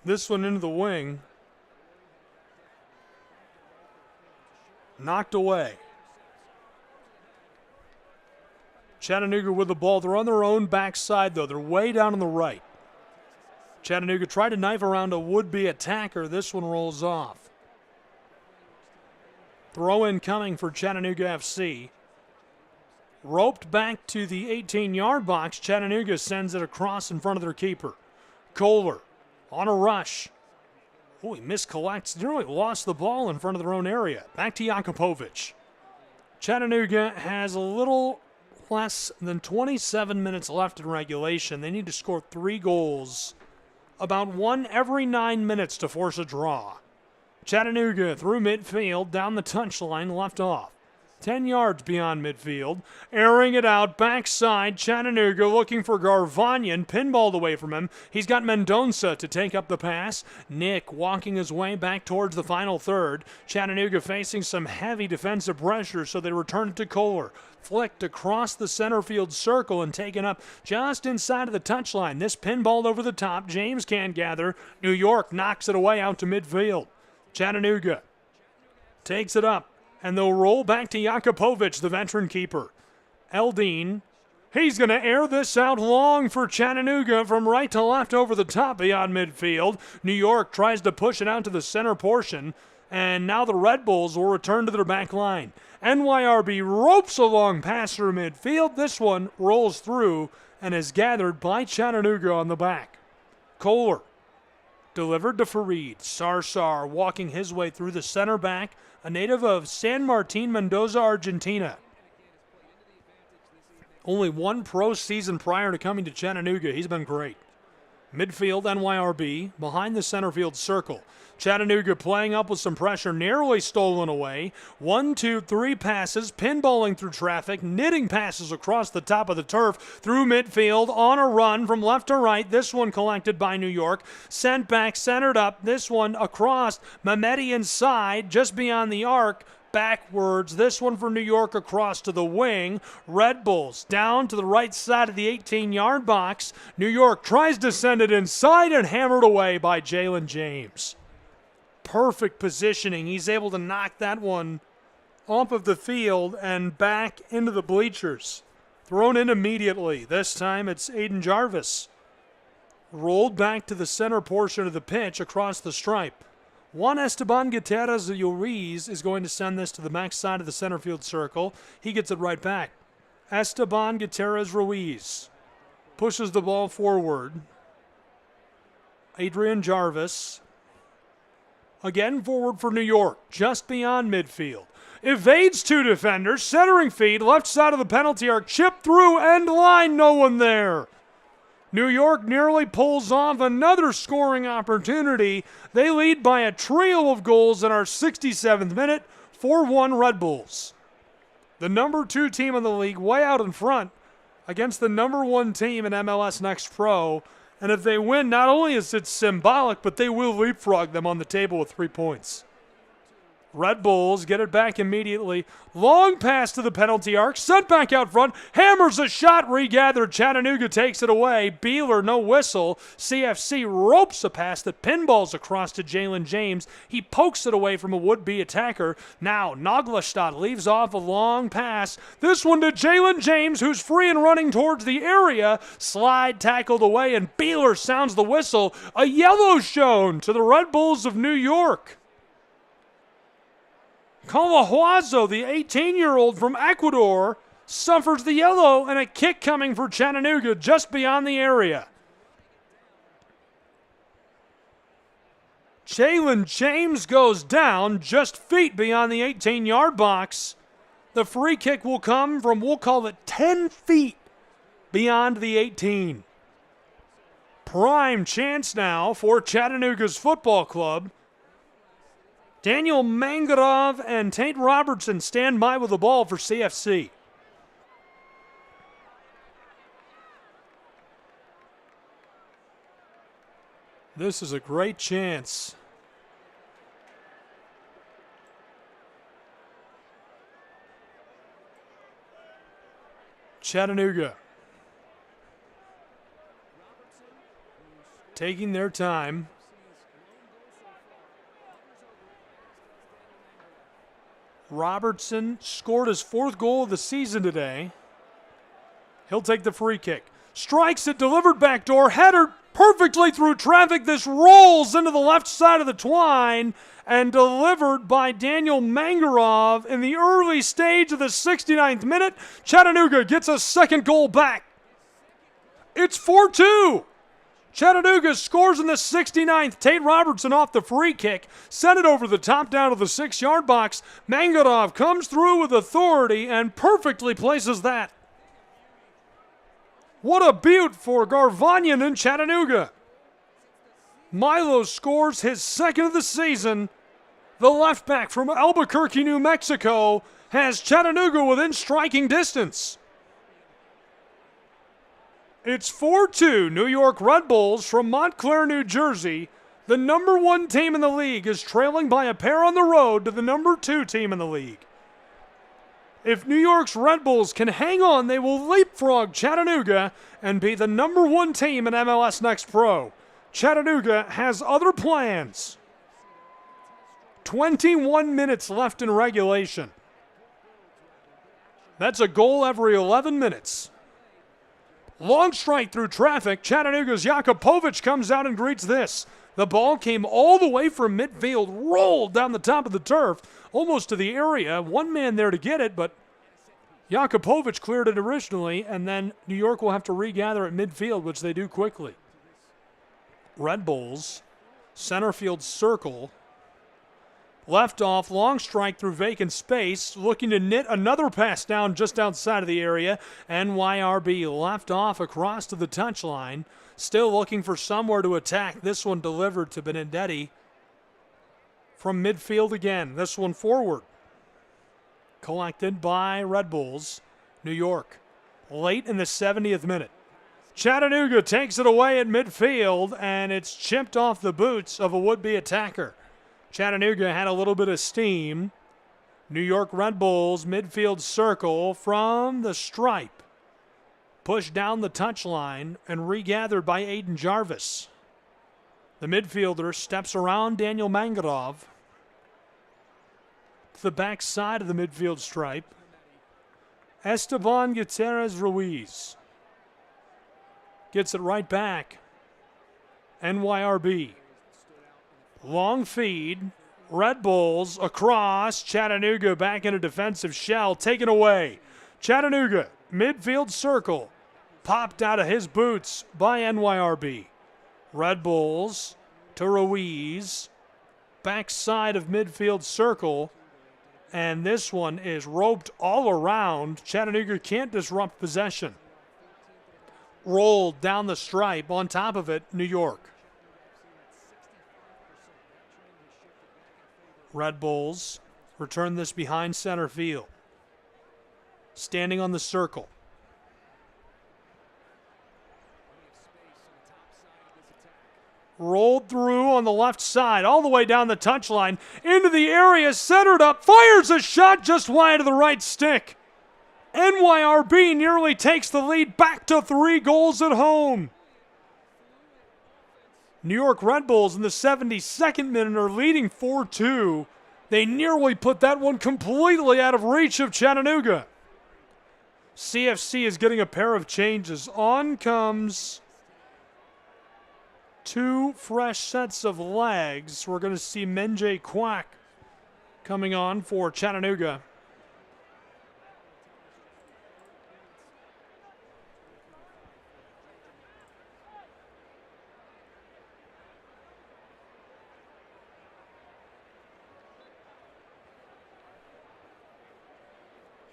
This one into the wing. Knocked away. Chattanooga with the ball. They're on their own backside, though. They're way down on the right. Chattanooga tried to knife around a would-be attacker. This one rolls off. Throw-in coming for Chattanooga FC. Roped back to the 18-yard box. Chattanooga sends it across in front of their keeper. Kohler on a rush. He miscollects, nearly lost the ball in front of their own area. Back to Jakupovic. Chattanooga has a little less than 27 minutes left in regulation. They need to score 3 goals, about 1 every 9 minutes to force a draw. Chattanooga through midfield, down the touchline, left off. 10 yards beyond midfield, airing it out, backside, Chattanooga looking for Garvanyan, pinballed away from him. He's got Mendonça to take up the pass. Nick walking his way back towards the final third. Chattanooga facing some heavy defensive pressure, so they return it to Kohler. Flicked across the center field circle and taken up just inside of the touchline. This pinballed over the top. James can't gather. New York knocks it away out to midfield. Chattanooga takes it up. And they'll roll back to Jakupovic, the veteran keeper. Eldine, he's going to air this out long for Chattanooga from right to left over the top beyond midfield. New York tries to push it out to the center portion, and now the Red Bulls will return to their back line. NYRB ropes a long pass through midfield. This one rolls through and is gathered by Chattanooga on the back. Kohler delivered to Farid. Sarsar walking his way through the center back, a native of San Martin, Mendoza, Argentina. Only 1 pro season prior to coming to Chattanooga. He's been great. Midfield, NYRB, behind the center field circle. Chattanooga playing up with some pressure, narrowly stolen away. 1, 2, 3 passes, pinballing through traffic, knitting passes across the top of the turf, through midfield, on a run from left to right. This one collected by New York, sent back, centered up. This one across, Mehmeti inside, just beyond the arc. Backwards, this one for New York across to the wing. Red Bulls down to the right side of the 18-yard box. New York tries to send it inside and hammered away by Jalen James. Perfect positioning. He's able to knock that one off of the field and back into the bleachers. Thrown in immediately. This time it's Aiden Jarvis. Rolled back to the center portion of the pitch across the stripe. Juan Esteban Gutierrez Ruiz is going to send this to the back side of the center field circle. He gets it right back. Esteban Gutierrez Ruiz pushes the ball forward. Adrian Jarvis again forward for New York, just beyond midfield. Evades 2 defenders, centering feed, left side of the penalty arc, chip through, end line, no one there. New York nearly pulls off another scoring opportunity. They lead by a trio of goals in our 67th minute, 4-1 Red Bulls. The number 2 team in the league way out in front against the number 1 team in MLS Next Pro. And if they win, not only is it symbolic, but they will leapfrog them on the table with 3 points. Red Bulls get it back immediately. Long pass to the penalty arc. Sent back out front. Hammers a shot. Regathered. Chattanooga takes it away. Beeler, no whistle. CFC ropes a pass that pinballs across to Jalen James. He pokes it away from a would-be attacker. Now Naglestad leaves off a long pass. This one to Jalen James, who's free and running towards the area. Slide tackled away, and Beeler sounds the whistle. A yellow shown to the Red Bulls of New York. Colahuazo, the 18-year-old from Ecuador, suffers the yellow, and a kick coming for Chattanooga just beyond the area. Jalen James goes down just feet beyond the 18-yard box. The free kick will come from, we'll call it 10 feet beyond the 18. Prime chance now for Chattanooga's football club. Daniel Mangarov and Tate Robertson stand by with the ball for CFC. This is a great chance. Chattanooga taking their time. Robertson scored his 4th goal of the season today. He'll take the free kick. Strikes it, delivered backdoor, header perfectly through traffic. This rolls into the left side of the twine and delivered by Daniel Mangarov in the early stage of the 69th minute. Chattanooga gets a second goal back. It's 4-2. Chattanooga scores in the 69th. Tate Robertson off the free kick. Sent it over the top down to the 6-yard box. Mangadov comes through with authority and perfectly places that. What a beaut for Garvanyan in Chattanooga. Milo scores his second of the season. The left back from Albuquerque, New Mexico, has Chattanooga within striking distance. It's 4-2 New York Red Bulls from Montclair, New Jersey. The number 1 team in the league is trailing by a pair on the road to the number 2 team in the league. If New York's Red Bulls can hang on, they will leapfrog Chattanooga and be the number 1 team in MLS Next Pro. Chattanooga has other plans. 21 minutes left in regulation. That's a goal every 11 minutes. Long strike through traffic. Chattanooga's Jakupovic comes out and greets this. The ball came all the way from midfield, rolled down the top of the turf, almost to the area. One man there to get it, but Jakupovic cleared it originally, and then New York will have to regather at midfield, which they do quickly. Red Bulls, center field circle. Left off, long strike through vacant space, looking to knit another pass down just outside of the area. NYRB left off across to the touchline, still looking for somewhere to attack. This one delivered to Benedetti from midfield again. This one forward. Collected by Red Bulls, New York. Late in the 70th minute. Chattanooga takes it away at midfield, and it's chipped off the boots of a would-be attacker. Chattanooga had a little bit of steam. New York Red Bulls midfield circle from the stripe. Pushed down the touchline and regathered by Aiden Jarvis. The midfielder steps around Daniel Mangadov to the back side of the midfield stripe. Esteban Gutierrez Ruiz gets it right back. NYRB. Long feed, Red Bulls across, Chattanooga back in a defensive shell, taken away. Chattanooga, midfield circle, popped out of his boots by NYRB. Red Bulls to Ruiz, backside of midfield circle, and this one is roped all around. Chattanooga can't disrupt possession. Rolled down the stripe, on top of it, New York. Red Bulls return this behind center field. Standing on the circle. Rolled through on the left side, all the way down the touchline, into the area, centered up, fires a shot just wide of the right stick. NYRB nearly takes the lead back to 3 goals at home. New York Red Bulls in the 72nd minute are leading 4-2. They nearly put that one completely out of reach of Chattanooga. CFC is getting a pair of changes. On comes 2 fresh sets of legs. We're going to see Menjay Quack coming on for Chattanooga.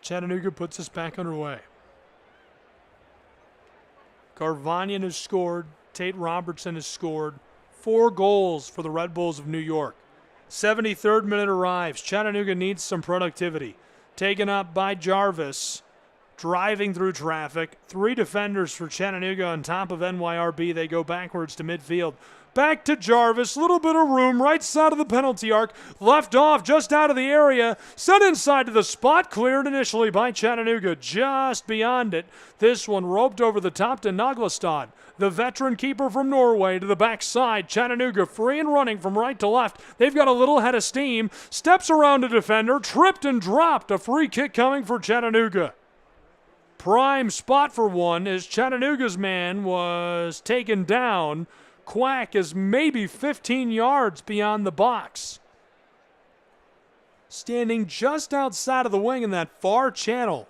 Chattanooga puts us back underway. Garvanyan has scored. Tate Robertson has scored. 4 goals for the Red Bulls of New York. 73rd minute arrives. Chattanooga needs some productivity. Taken up by Jarvis. Driving through traffic. 3 defenders for Chattanooga on top of NYRB. They go backwards to midfield. Back to Jarvis, little bit of room, right side of the penalty arc, left off just out of the area, sent inside to the spot, cleared initially by Chattanooga, just beyond it. This one roped over the top to Naglestad, the veteran keeper from Norway, to the backside. Chattanooga free and running from right to left. They've got a little head of steam, steps around a defender, tripped and dropped. A free kick coming for Chattanooga. Prime spot for one as Chattanooga's man was taken down. Quack is maybe 15 yards beyond the box. Standing just outside of the wing in that far channel.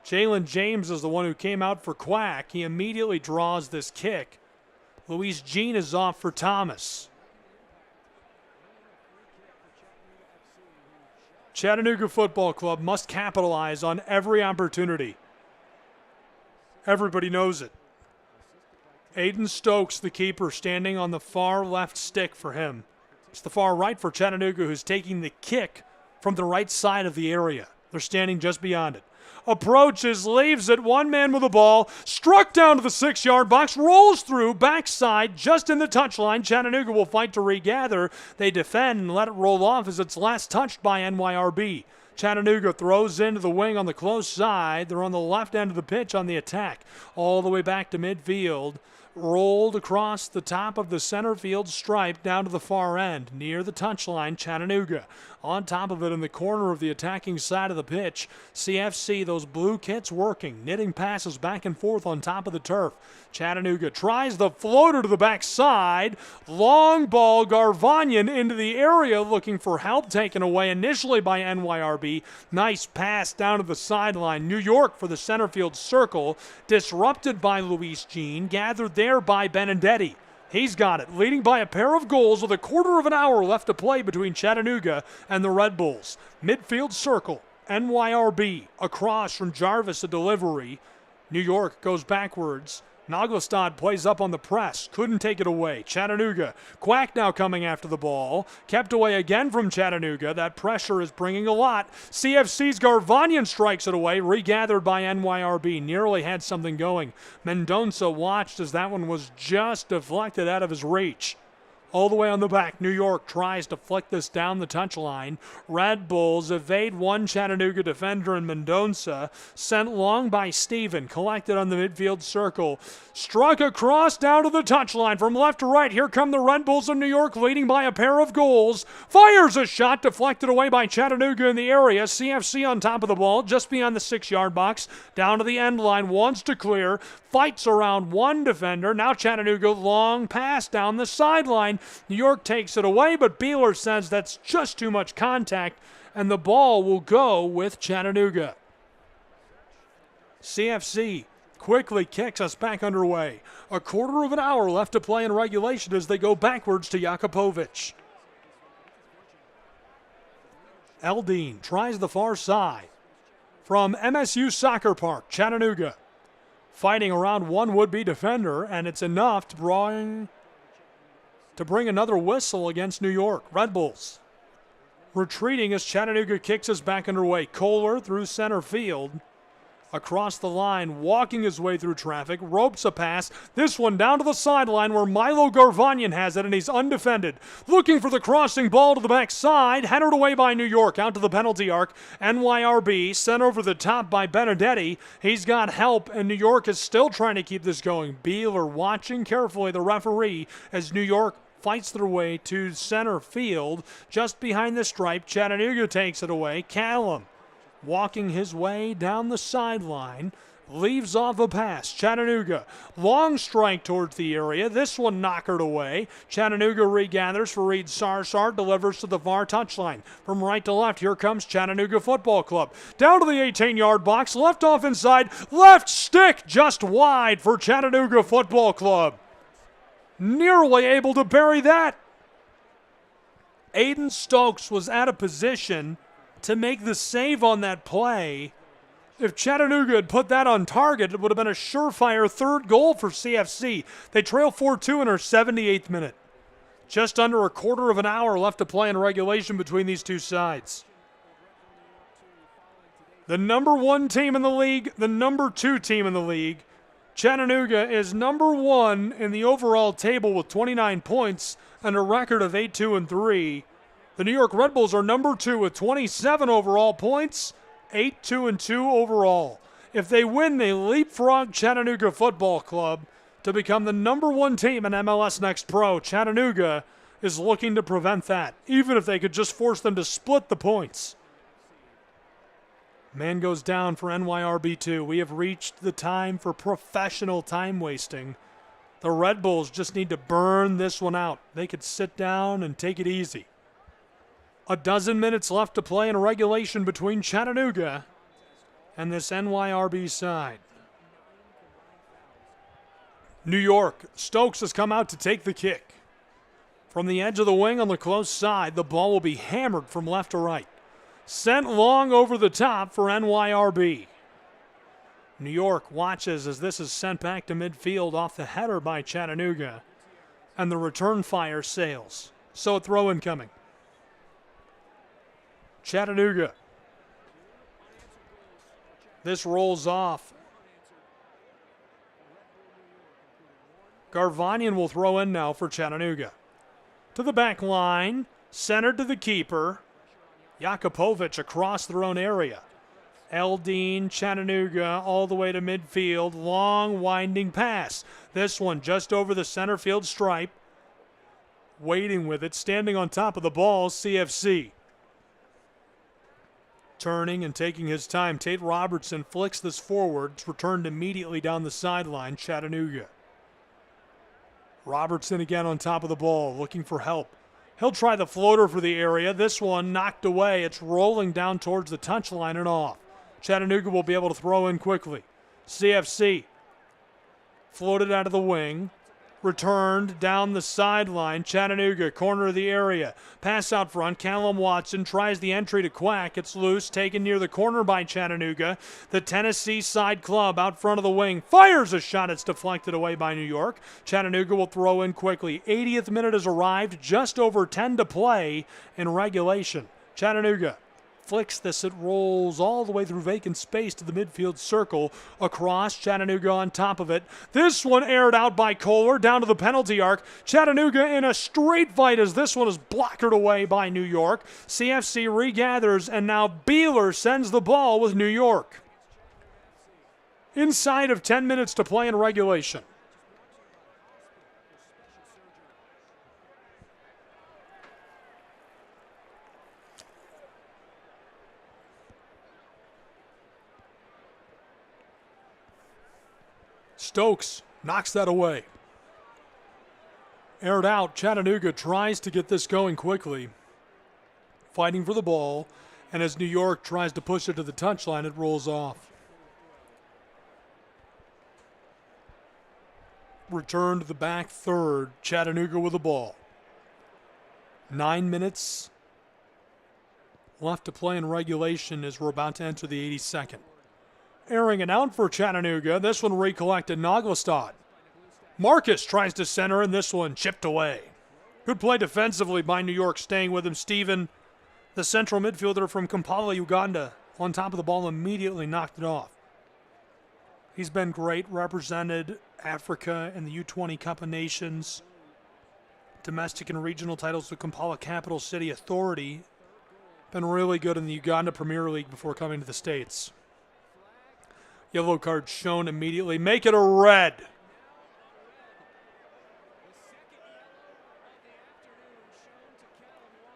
Jalen James is the one who came out for Quack. He immediately draws this kick. Luis Jean is off for Thomas. Chattanooga Football Club must capitalize on every opportunity. Everybody knows it. Aiden Stokes, the keeper, standing on the far left stick for him. It's the far right for Chattanooga, who's taking the kick from the right side of the area. They're standing just beyond it. Approaches, leaves it, one man with the ball, struck down to the 6-yard box, rolls through, backside, just in the touchline. Chattanooga will fight to regather. They defend and let it roll off as it's last touched by NYRB. Chattanooga throws into the wing on the close side. They're on the left end of the pitch on the attack. All the way back to midfield. Rolled across the top of the center field stripe down to the far end, near the touchline. Chattanooga on top of it in the corner of the attacking side of the pitch. CFC, those blue kits working, knitting passes back and forth on top of the turf. Chattanooga tries the floater to the backside. Long ball, Garvanyan into the area looking for help, taken away initially by NYRB. Nice pass down to the sideline. New York for the center field circle, disrupted by Luis Jean, gathered there by Benedetti. He's got it, leading by a pair of goals with a quarter of an hour left to play between Chattanooga and the Red Bulls. Midfield circle, NYRB, across from Jarvis, a delivery. New York goes backwards. Naglestad plays up on the press. Couldn't take it away. Chattanooga. Quack now coming after the ball. Kept away again from Chattanooga. That pressure is bringing a lot. CFC's Garvanyan strikes it away. Regathered by NYRB. Nearly had something going. Mendonça watched as that one was just deflected out of his reach. All the way on the back, New York tries to flick this down the touchline. Red Bulls evade one Chattanooga defender in Mendonça. Sent long by Steven. Collected on the midfield circle. Struck across down to the touchline from left to right. Here come the Red Bulls of New York, leading by a pair of goals. Fires a shot deflected away by Chattanooga in the area. CFC on top of the ball, just beyond the 6-yard box. Down to the end line, wants to clear. Fights around one defender. Now Chattanooga, long pass down the sideline. New York takes it away, but Beeler says that's just too much contact, and the ball will go with Chattanooga. CFC quickly kicks us back underway. A quarter of an hour left to play in regulation as they go backwards to Jakupovic. Eldine tries the far side. From MSU Soccer Park, Chattanooga. Fighting around one would-be defender, and it's enough to bring another whistle against New York. Red Bulls retreating as Chattanooga kicks us back underway. Kohler through center field. Across the line, walking his way through traffic, ropes a pass. This one down to the sideline where Milo Garvanyan has it, and he's undefended. Looking for the crossing ball to the backside, headed away by New York, out to the penalty arc. NYRB sent over the top by Benedetti. He's got help, and New York is still trying to keep this going. Beeler watching carefully the referee as New York fights their way to center field. Just behind the stripe, Chattanooga takes it away. Callum walking his way down the sideline, leaves off a pass. Chattanooga, long strike towards the area. This one knockered away. Chattanooga regathers for Reed Sarsar, delivers to the far touchline. From right to left, here comes Chattanooga Football Club. Down to the 18-yard box, left off inside, left stick just wide for Chattanooga Football Club. Nearly able to bury that. Aiden Stokes was out of position to make the save on that play. If Chattanooga had put that on target, it would have been a surefire third goal for CFC. They trail 4-2 in our 78th minute. Just under a quarter of an hour left to play in regulation between these two sides. The number 1 team in the league, the number 2 team in the league. Chattanooga is number 1 in the overall table with 29 points and a record of 8-2-3. The New York Red Bulls are number 2 with 27 overall points, 8-2-2 overall. If they win, they leapfrog Chattanooga Football Club to become the number 1 team in MLS Next Pro. Chattanooga is looking to prevent that, even if they could just force them to split the points. Man goes down for NYRB2. We have reached the time for professional time wasting. The Red Bulls just need to burn this one out. They could sit down and take it easy. A dozen minutes left to play in regulation between Chattanooga and this NYRB side. New York, Stokes has come out to take the kick. From the edge of the wing on the close side, the ball will be hammered from left to right. Sent long over the top for NYRB. New York watches as this is sent back to midfield off the header by Chattanooga. And the return fire sails. So a throw incoming. Chattanooga. This rolls off. Garvanian will throw in now for Chattanooga. To the back line, centered to the keeper. Jakupovic across their own area. Eldine, Chattanooga, all the way to midfield. Long, winding pass. This one just over the center field stripe. Waiting with it, standing on top of the ball, CFC. Turning and taking his time, Tate Robertson flicks this forward. It's returned immediately down the sideline, Chattanooga. Robertson again on top of the ball, looking for help. He'll try the floater for the area. This one knocked away. It's rolling down towards the touchline and off. Chattanooga will be able to throw in quickly. CFC floated out of the wing. Returned down the sideline. Chattanooga, corner of the area. Pass out front. Callum Watson tries the entry to Quack. It's loose. Taken near the corner by Chattanooga. The Tennessee side club out front of the wing. Fires a shot. It's deflected away by New York. Chattanooga will throw in quickly. 80th minute has arrived. Just over 10 to play in regulation. Chattanooga flicks this. It rolls all the way through vacant space to the midfield circle. Across, Chattanooga on top of it. This one aired out by Kohler down to the penalty arc. Chattanooga in a straight fight as this one is blockered away by New York. CFC regathers, and now Beeler sends the ball with New York. Inside of 10 minutes to play in regulation. Stokes knocks that away. Aired out. Chattanooga tries to get this going quickly. Fighting for the ball. And as New York tries to push it to the touchline, it rolls off. Return to the back third. Chattanooga with the ball. 9 minutes left to play in regulation as we're about to enter the 82nd. Airing it out for Chattanooga. This one recollected. Naglestad. Marcus tries to center, and this one chipped away. Good play defensively by New York, staying with him. Steven, the central midfielder from Kampala, Uganda, on top of the ball, immediately knocked it off. He's been great, represented Africa in the U20 Cup of Nations, domestic and regional titles with Kampala Capital City Authority. Been really good in the Uganda Premier League before coming to the States. Yellow card shown immediately. Make it a red.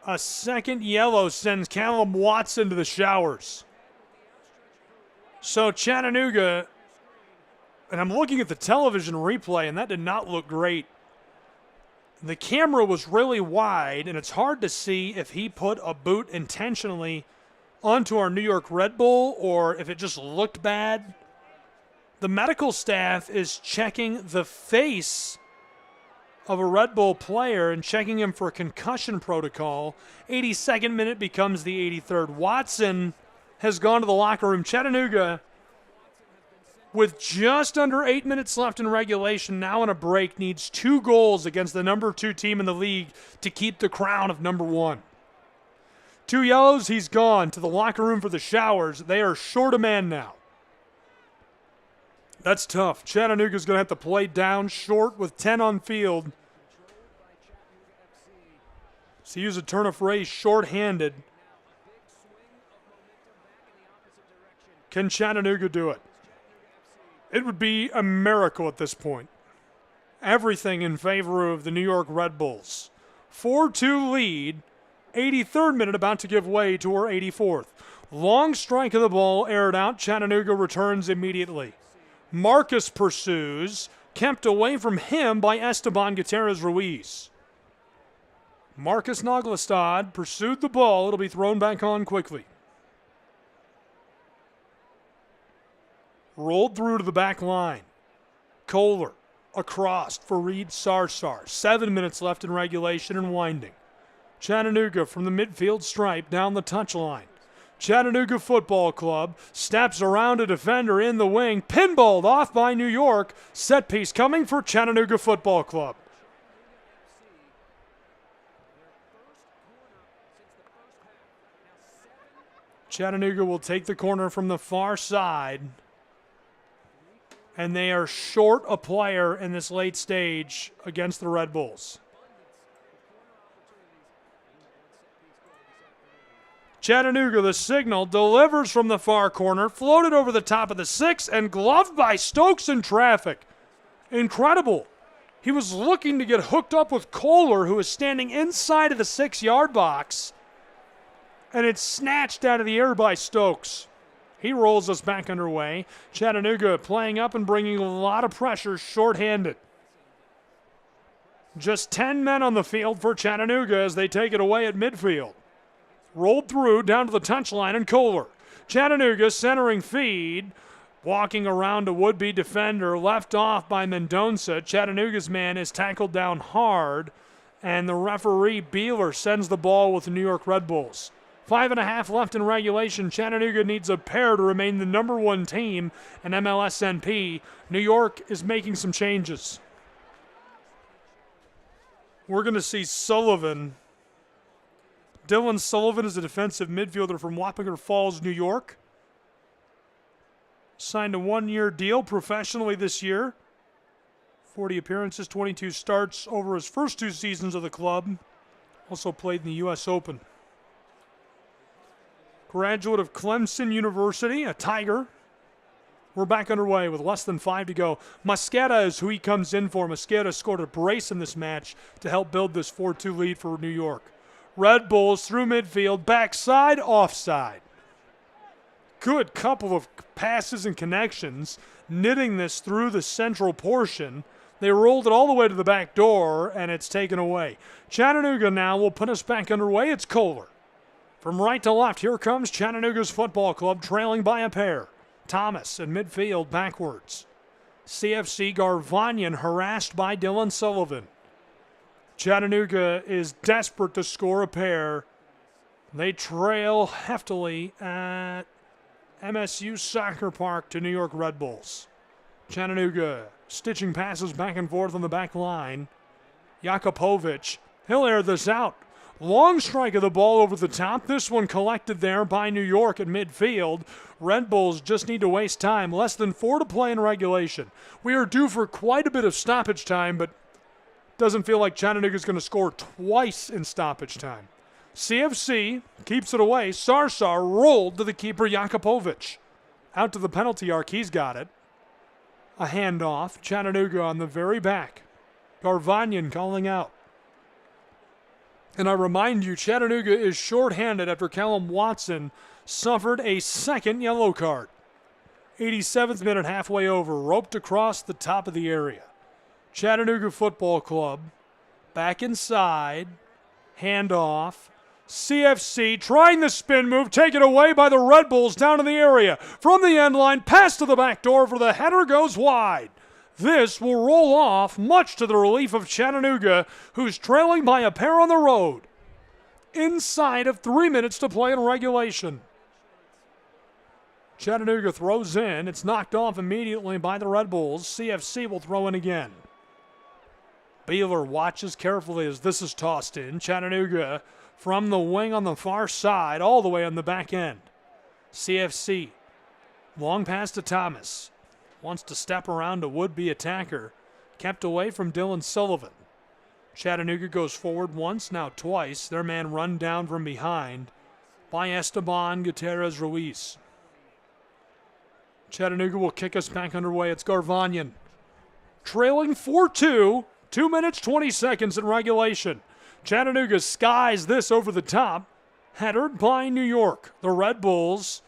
A second yellow sends Callum Watson to the showers. So Chattanooga, and I'm looking at the television replay, and that did not look great. The camera was really wide, and it's hard to see if he put a boot intentionally onto our New York Red Bull or if it just looked bad. The medical staff is checking the face of a Red Bull player and checking him for a concussion protocol. 82nd minute becomes the 83rd. Watson has gone to the locker room. Chattanooga, with just under 8 minutes left in regulation, now in a break, needs 2 goals against the number 2 team in the league to keep the crown of number 1. 2 yellows, he's gone to the locker room for the showers. They are short a man now. That's tough. Chattanooga's going to have to play down short with 10 on field. So use a turn of phrase, short-handed. Can Chattanooga do it? It would be a miracle at this point. Everything in favor of the New York Red Bulls. 4-2 lead. 83rd minute about to give way to our 84th. Long strike of the ball, aired out. Chattanooga returns immediately. Marcus pursues, kept away from him by Esteban Gutierrez Ruiz. Marcus Naglestad pursued the ball. It'll be thrown back on quickly. Rolled through to the back line. Kohler across for Reed Sarsar. 7 minutes left in regulation and winding. Chattanooga from the midfield stripe down the touchline. Chattanooga Football Club steps around a defender in the wing, pinballed off by New York. Set piece coming for Chattanooga Football Club. Chattanooga will take the corner from the far side. And they are short a player in this late stage against the Red Bulls. Chattanooga, the signal, delivers from the far corner, floated over the top of the 6, and gloved by Stokes in traffic. Incredible. He was looking to get hooked up with Kohler, who was standing inside of the 6-yard box, and it's snatched out of the air by Stokes. He rolls us back underway. Chattanooga playing up and bringing a lot of pressure shorthanded. Just 10 men on the field for Chattanooga as they take it away at midfield. Rolled through down to the touchline and Kohler. Chattanooga centering feed. Walking around a would-be defender. Left off by Mendonça. Chattanooga's man is tackled down hard. And the referee, Beeler, sends the ball with the New York Red Bulls. 5.5 left in regulation. Chattanooga needs a pair to remain the number 1 team in MLSNP. New York is making some changes. We're going to see Sullivan. Dylan Sullivan is a defensive midfielder from Wappinger Falls, New York. Signed a 1-year deal professionally this year. 40 appearances, 22 starts over his first 2 seasons of the club. Also played in the U.S. Open. Graduate of Clemson University, a Tiger. We're back underway with less than 5 to go. Mosqueda is who he comes in for. Mosqueda scored a brace in this match to help build this 4-2 lead for New York. Red Bulls through midfield, backside, offside. Good couple of passes and connections, knitting this through the central portion. They rolled it all the way to the back door, and it's taken away. Chattanooga now will put us back underway. It's Kohler. From right to left, here comes Chattanooga's football club, trailing by a pair. Thomas in midfield backwards. CFC Garvanyan harassed by Dylan Sullivan. Chattanooga is desperate to score a pair. They trail heftily at MSU Soccer Park to New York Red Bulls. Chattanooga stitching passes back and forth on the back line. Jakupovic, he'll air this out. Long strike of the ball over the top. This one collected there by New York at midfield. Red Bulls just need to waste time. Less than 4 to play in regulation. We are due for quite a bit of stoppage time, but doesn't feel like Chattanooga's going to score twice in stoppage time. CFC keeps it away. Sarsar rolled to the keeper, Jakupovic. Out to the penalty arc. He's got it. A handoff. Chattanooga on the very back. Garvanyan calling out. And I remind you, Chattanooga is shorthanded after Callum Watson suffered a second yellow card. 87th minute, halfway over, roped across the top of the area. Chattanooga Football Club back inside, handoff. CFC trying the spin move, taken away by the Red Bulls down in the area. From the end line, pass to the back door for the header goes wide. This will roll off, much to the relief of Chattanooga, who's trailing by a pair on the road. Inside of 3 minutes to play in regulation. Chattanooga throws in. It's knocked off immediately by the Red Bulls. CFC will throw in again. Beeler watches carefully as this is tossed in. Chattanooga from the wing on the far side, all the way on the back end. CFC, long pass to Thomas. Wants to step around a would-be attacker. Kept away from Dylan Sullivan. Chattanooga goes forward once, now twice. Their man run down from behind by Esteban Gutierrez Ruiz. Chattanooga will kick us back underway. It's Garvanyan. Trailing 4-2, 2 minutes, 20 seconds in regulation. Chattanooga skies this over the top. Headed by New York. The Red Bulls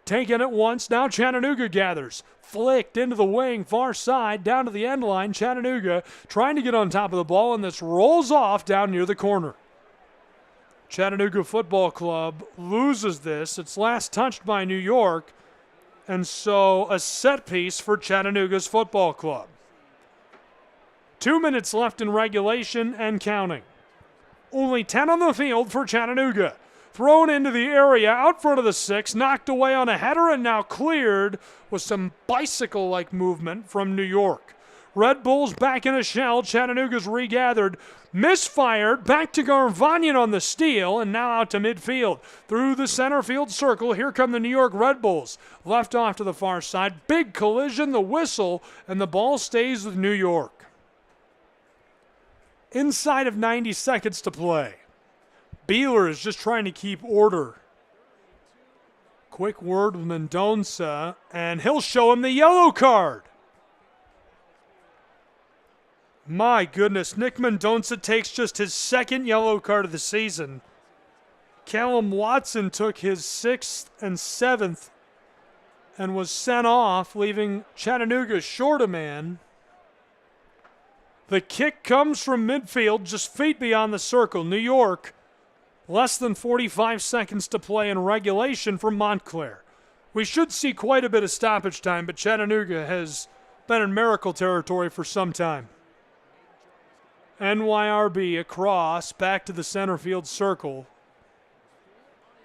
taking it once. Now Chattanooga gathers. Flicked into the wing, far side, down to the end line. Chattanooga trying to get on top of the ball, and this rolls off down near the corner. Chattanooga Football Club loses this. It's last touched by New York, and so a set piece for Chattanooga's Football Club. 2 minutes left in regulation and counting. Only 10 on the field for Chattanooga. Thrown into the area out front of the 6, knocked away on a header and now cleared with some bicycle-like movement from New York. Red Bulls back in a shell. Chattanooga's regathered. Misfired. Back to Garvanyan on the steal and now out to midfield. Through the center field circle. Here come the New York Red Bulls. Left off to the far side. Big collision. The whistle. And the ball stays with New York. Inside of 90 seconds to play. Beeler is just trying to keep order. Quick word with Mendonça, and he'll show him the yellow card. My goodness, Nick Mendonça takes just his second yellow card of the season. Callum Watson took his 6th and 7th and was sent off, leaving Chattanooga short a man. The kick comes from midfield, just feet beyond the circle. New York, less than 45 seconds to play in regulation for Montclair. We should see quite a bit of stoppage time, but Chattanooga has been in miracle territory for some time. NYRB across, back to the center field circle.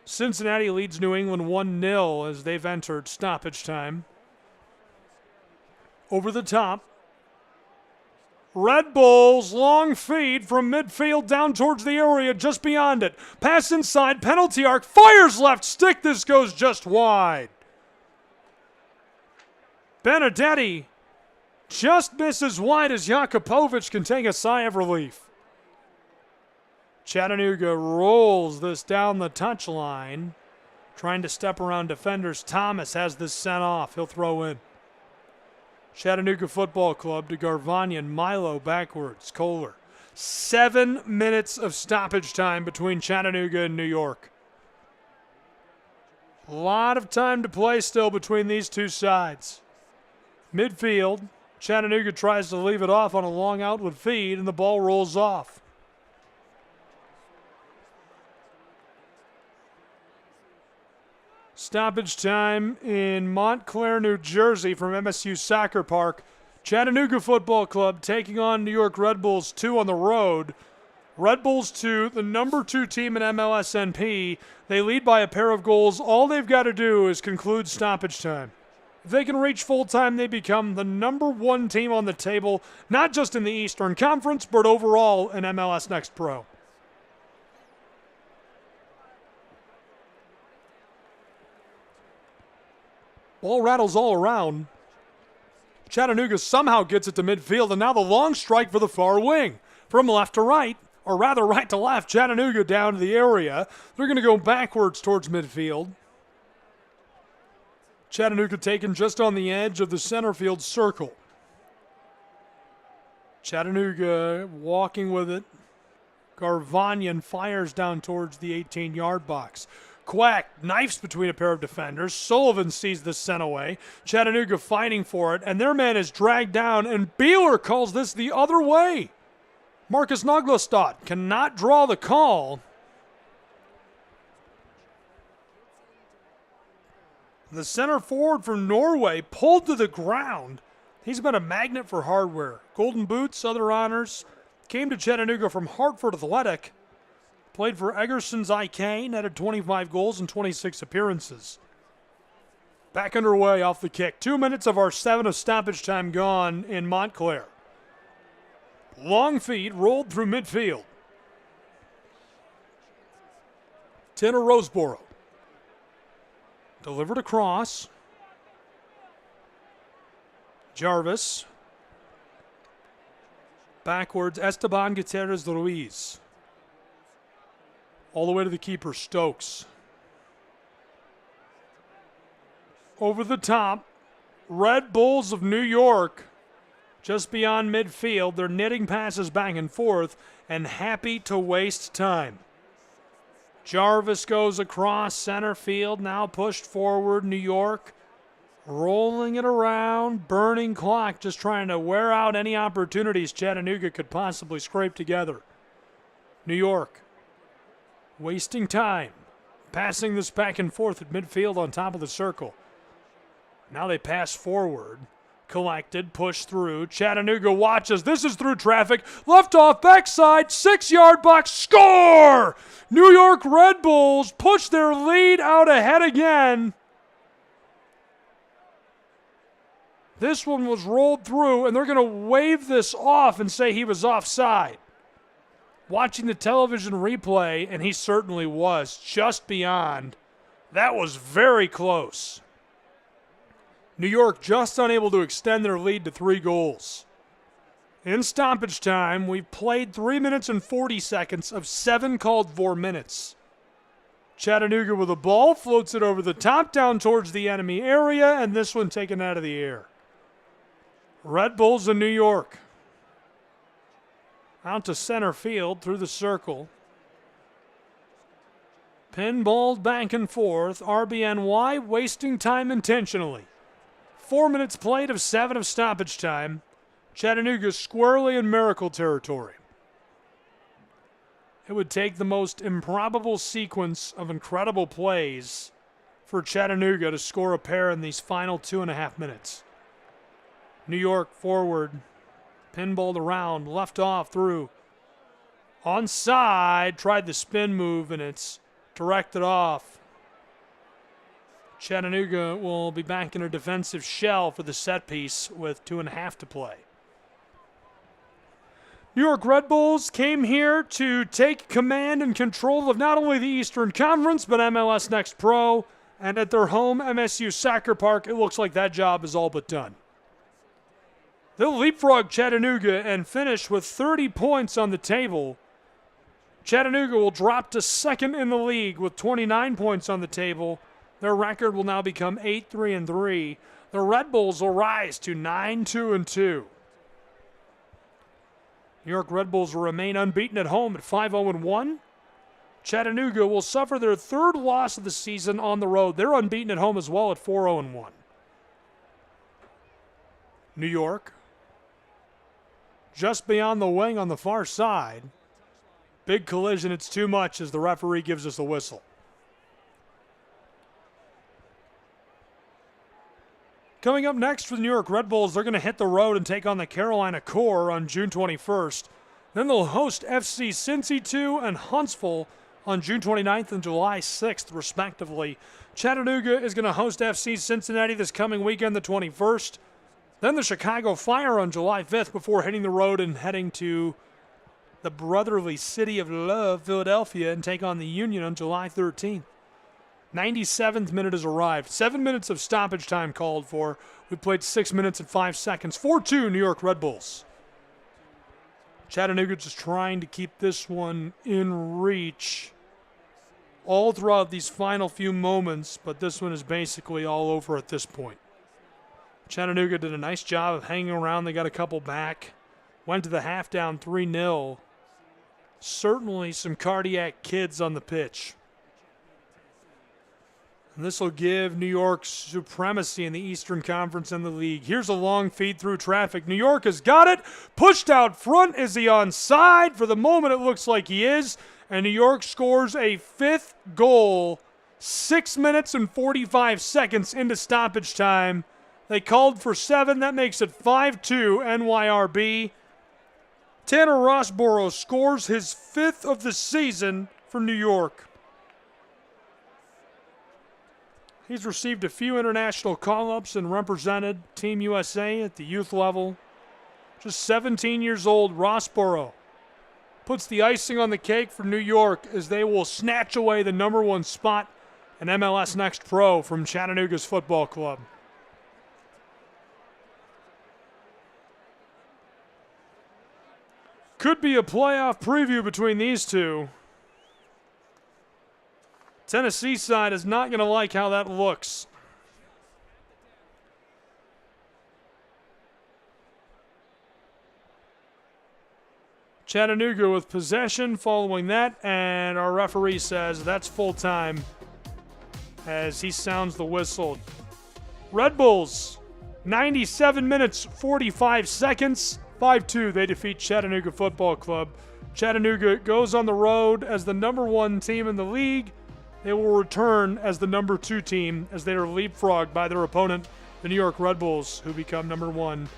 Cincinnati leads New England 1-0 as they've entered stoppage time. Over the top. Red Bulls, long feed from midfield down towards the area, just beyond it. Pass inside, penalty arc, fires left stick. This goes just wide. Benedetti just misses wide as Jakupovic can take a sigh of relief. Chattanooga rolls this down the touchline, trying to step around defenders. Thomas has this sent off. He'll throw in. Chattanooga Football Club to Garvanyan. Milo backwards. Kohler. 7 minutes of stoppage time between Chattanooga and New York. A lot of time to play still between these two sides. Midfield. Chattanooga tries to leave it off on a long outward feed, and the ball rolls off. Stoppage time in Montclair, New Jersey from MSU Soccer Park. Chattanooga Football Club taking on New York Red Bulls 2 on the road. Red Bulls 2, the number 2 team in MLSNP. They lead by a pair of goals. All they've got to do is conclude stoppage time. If they can reach full time, they become the number 1 team on the table, not just in the Eastern Conference, but overall in MLS Next Pro. Ball rattles all around. Chattanooga somehow gets it to midfield, and now the long strike for the far wing. From left to right, or rather right to left, Chattanooga down to the area. They're going to go backwards towards midfield. Chattanooga taken just on the edge of the center field circle. Chattanooga walking with it. Garvanyan fires down towards the 18-yard box. Quack knifes between a pair of defenders. Sullivan sees this sent away. Chattanooga fighting for it, and their man is dragged down, and Beeler calls this the other way. Marcus Naglestad cannot draw the call. The center forward from Norway pulled to the ground. He's been a magnet for hardware. Golden boots, other honors. Came to Chattanooga from Hartford Athletic. Played for Egerson's IK, netted 25 goals and 26 appearances. Back underway off the kick. 2 minutes of our 7 of stoppage time gone in Montclair. Long feed rolled through midfield. Tanner Roseboro. Delivered across. Jarvis. Backwards, Esteban Gutierrez Ruiz. All the way to the keeper, Stokes. Over the top, Red Bulls of New York, just beyond midfield. They're knitting passes back and forth and happy to waste time. Jarvis goes across center field, now pushed forward. New York rolling it around, burning clock, just trying to wear out any opportunities Chattanooga could possibly scrape together. New York wasting time, passing this back and forth at midfield on top of the circle. Now they pass forward. collected, pushed through. Chattanooga watches. This is through traffic. Left off, backside, 6-yard box. Score! New York Red Bulls push their lead out ahead again. This one was rolled through, and they're going to wave this off and say he was offside. Watching the television replay, and he certainly was just beyond. That was very close. New York just unable to extend their lead to 3 goals. In stoppage time, we've played 3 minutes and 40 seconds of 7 called for minutes. Chattanooga with the ball, floats it over the top down towards the enemy area, and this one taken out of the air. Red Bulls in New York. Out to center field through the circle. Pinballed back and forth. RBNY wasting time intentionally. 4 minutes played of 7 of stoppage time. Chattanooga squarely in miracle territory. It would take the most improbable sequence of incredible plays for Chattanooga to score a pair in these final 2.5 minutes. New York forward, pinballed around, left off through. Onside, tried the spin move, and it's directed off. Chattanooga will be back in a defensive shell for the set piece with 2.5 to play. New York Red Bulls came here to take command and control of not only the Eastern Conference, but MLS Next Pro. And at their home MSU Soccer Park, it looks like that job is all but done. They'll leapfrog Chattanooga and finish with 30 points on the table. Chattanooga will drop to second in the league with 29 points on the table. Their record will now become 8-3-3. The Red Bulls will rise to 9-2-2. New York Red Bulls will remain unbeaten at home at 5-0-1. Chattanooga will suffer their 3rd loss of the season on the road. They're unbeaten at home as well at 4-0-1. New York, just beyond the wing on the far side. Big collision, it's too much as the referee gives us a whistle. Coming up next for the New York Red Bulls, they're going to hit the road and take on the Carolina Core on June 21st. Then they'll host FC Cincy 2 and Huntsville on June 29th and July 6th, respectively. Chattanooga is going to host FC Cincinnati this coming weekend, the 21st. Then the Chicago Fire on July 5th before hitting the road and heading to the brotherly city of love, Philadelphia, and take on the Union on July 13th. 97th minute has arrived. 7 minutes of stoppage time called for. We played 6 minutes and 5 seconds. 4-2 New York Red Bulls. Chattanooga just trying to keep this one in reach all throughout these final few moments, but this one is basically all over at this point. Chattanooga did a nice job of hanging around. They got a couple back. Went to the half down 3-0. Certainly some cardiac kids on the pitch. And this will give New York supremacy in the Eastern Conference and the league. Here's a long feed through traffic. New York has got it. Pushed out front. Is he onside? For the moment, it looks like he is. And New York scores a 5th goal 6 minutes and 45 seconds into stoppage time. They called for 7. That makes it 5-2 NYRB. Tanner Rossborough scores his 5th of the season for New York. He's received a few international call-ups and represented Team USA at the youth level. Just 17 years old, Rossborough puts the icing on the cake for New York as they will snatch away the number 1 spot in MLS Next Pro from Chattanooga's football club. Could be a playoff preview between these two. Tennessee side is not going to like how that looks. Chattanooga with possession following that, and our referee says that's full time as he sounds the whistle. Red Bulls, 97 minutes, 45 seconds, 5-2. They defeat Chattanooga Football Club. Chattanooga goes on the road as the number 1 team in the league. They will return as the number 2 team as they are leapfrogged by their opponent, the New York Red Bulls, who become number 1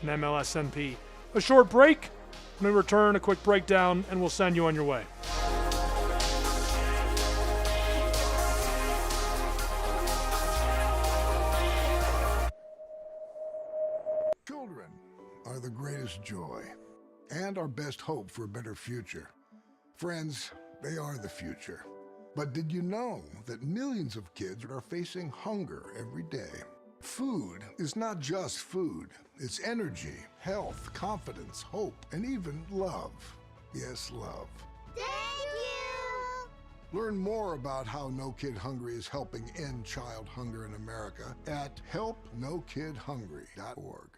in MLS NP. A short break. When we return, a quick breakdown, and we'll send you on your way. Children are the greatest joy and our best hope for a better future. Friends, they are the future. But did you know that millions of kids are facing hunger every day? Food is not just food. It's energy, health, confidence, hope, and even love. Yes, love. Thank you! Learn more about how No Kid Hungry is helping end child hunger in America at helpnokidhungry.org.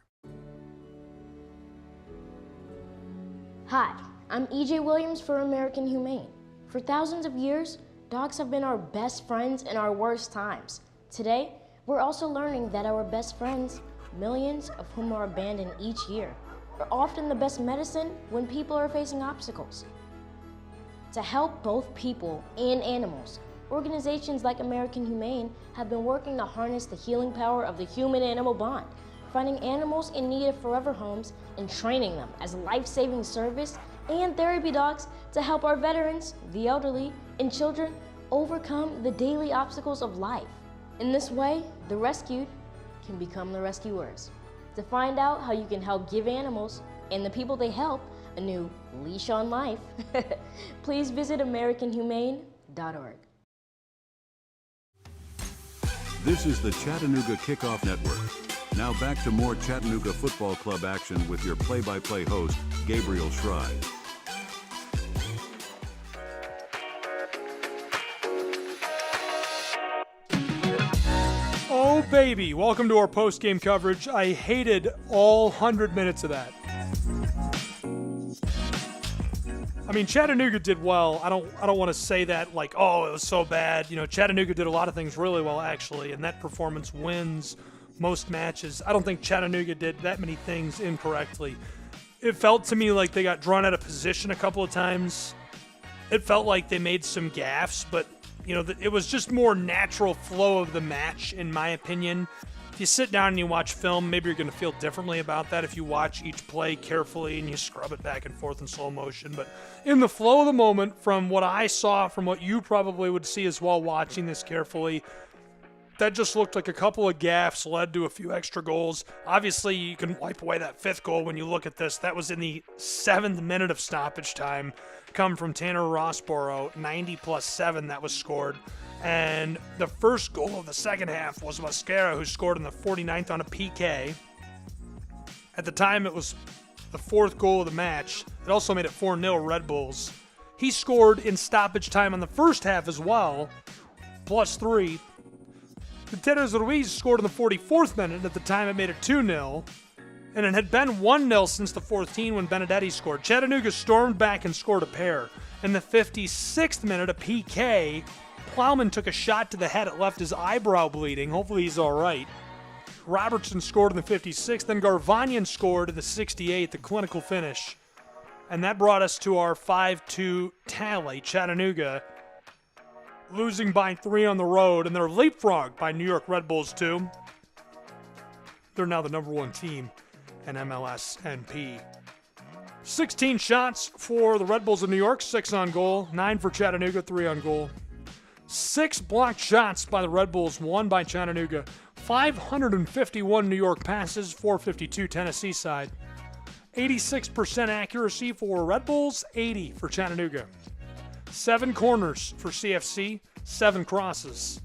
Hi, I'm EJ Williams for American Humane. For thousands of years, dogs have been our best friends in our worst times. Today, we're also learning that our best friends, millions of whom are abandoned each year, are often the best medicine when people are facing obstacles. To help both people and animals, organizations like American Humane have been working to harness the healing power of the human-animal bond, finding animals in need of forever homes and training them as life-saving service and therapy dogs to help our veterans, the elderly, and children overcome the daily obstacles of life. In this way, the rescued can become the rescuers. To find out how you can help give animals and the people they help a new leash on life, please visit AmericanHumane.org. This is the Chattanooga Kickoff Network. Now back to more Chattanooga Football Club action with your play-by-play host, Gabriel Schrei. Oh, baby. Welcome to our post-game coverage. I hated all 100 minutes of that. I mean, Chattanooga did well. I don't want to say that like, oh, it was so bad. You know, Chattanooga did a lot of things really well, actually, and that performance wins most matches. I don't think Chattanooga did that many things incorrectly. It felt to me like they got drawn out of position a couple of times. It felt like they made some gaffes, but you know, it was just more natural flow of the match, in my opinion. If you sit down and you watch film, maybe you're going to feel differently about that if you watch each play carefully and you scrub it back and forth in slow motion. But in the flow of the moment, from what I saw, from what you probably would see as well watching this carefully, that just looked like a couple of gaffes led to a few extra goals. Obviously, you can wipe away that fifth goal when you look at this. That was in the 7th minute of stoppage time, come from Tanner Rossborough, 90+7 that was scored. And the first goal of the second half was Mascara, who scored in the 49th on a PK. At the time, it was the 4th goal of the match. It also made it 4-0 Red Bulls. He scored in stoppage time on the first half as well, +3. Gutierrez Ruiz scored in the 44th minute. At the time, it made it 2-0. And it had been 1-0 since the 14th when Benedetti scored. Chattanooga stormed back and scored a pair. In the 56th minute, a PK. Plowman took a shot to the head. It left his eyebrow bleeding. Hopefully he's all right. Robertson scored in the 56th. Then Garvanyan scored in the 68th, the clinical finish. And that brought us to our 5-2 tally. Chattanooga losing by 3 on the road, and they're leapfrogged by New York Red Bulls too. They're now the number 1 team in MLS NP. 16 shots for the Red Bulls of New York, 6 on goal, 9 for Chattanooga, 3 on goal. 6 blocked shots by the Red Bulls, 1 by Chattanooga. 551 New York passes, 452 Tennessee side. 86% accuracy for Red Bulls, 80 for Chattanooga. 7 corners for CFC, 7 crosses.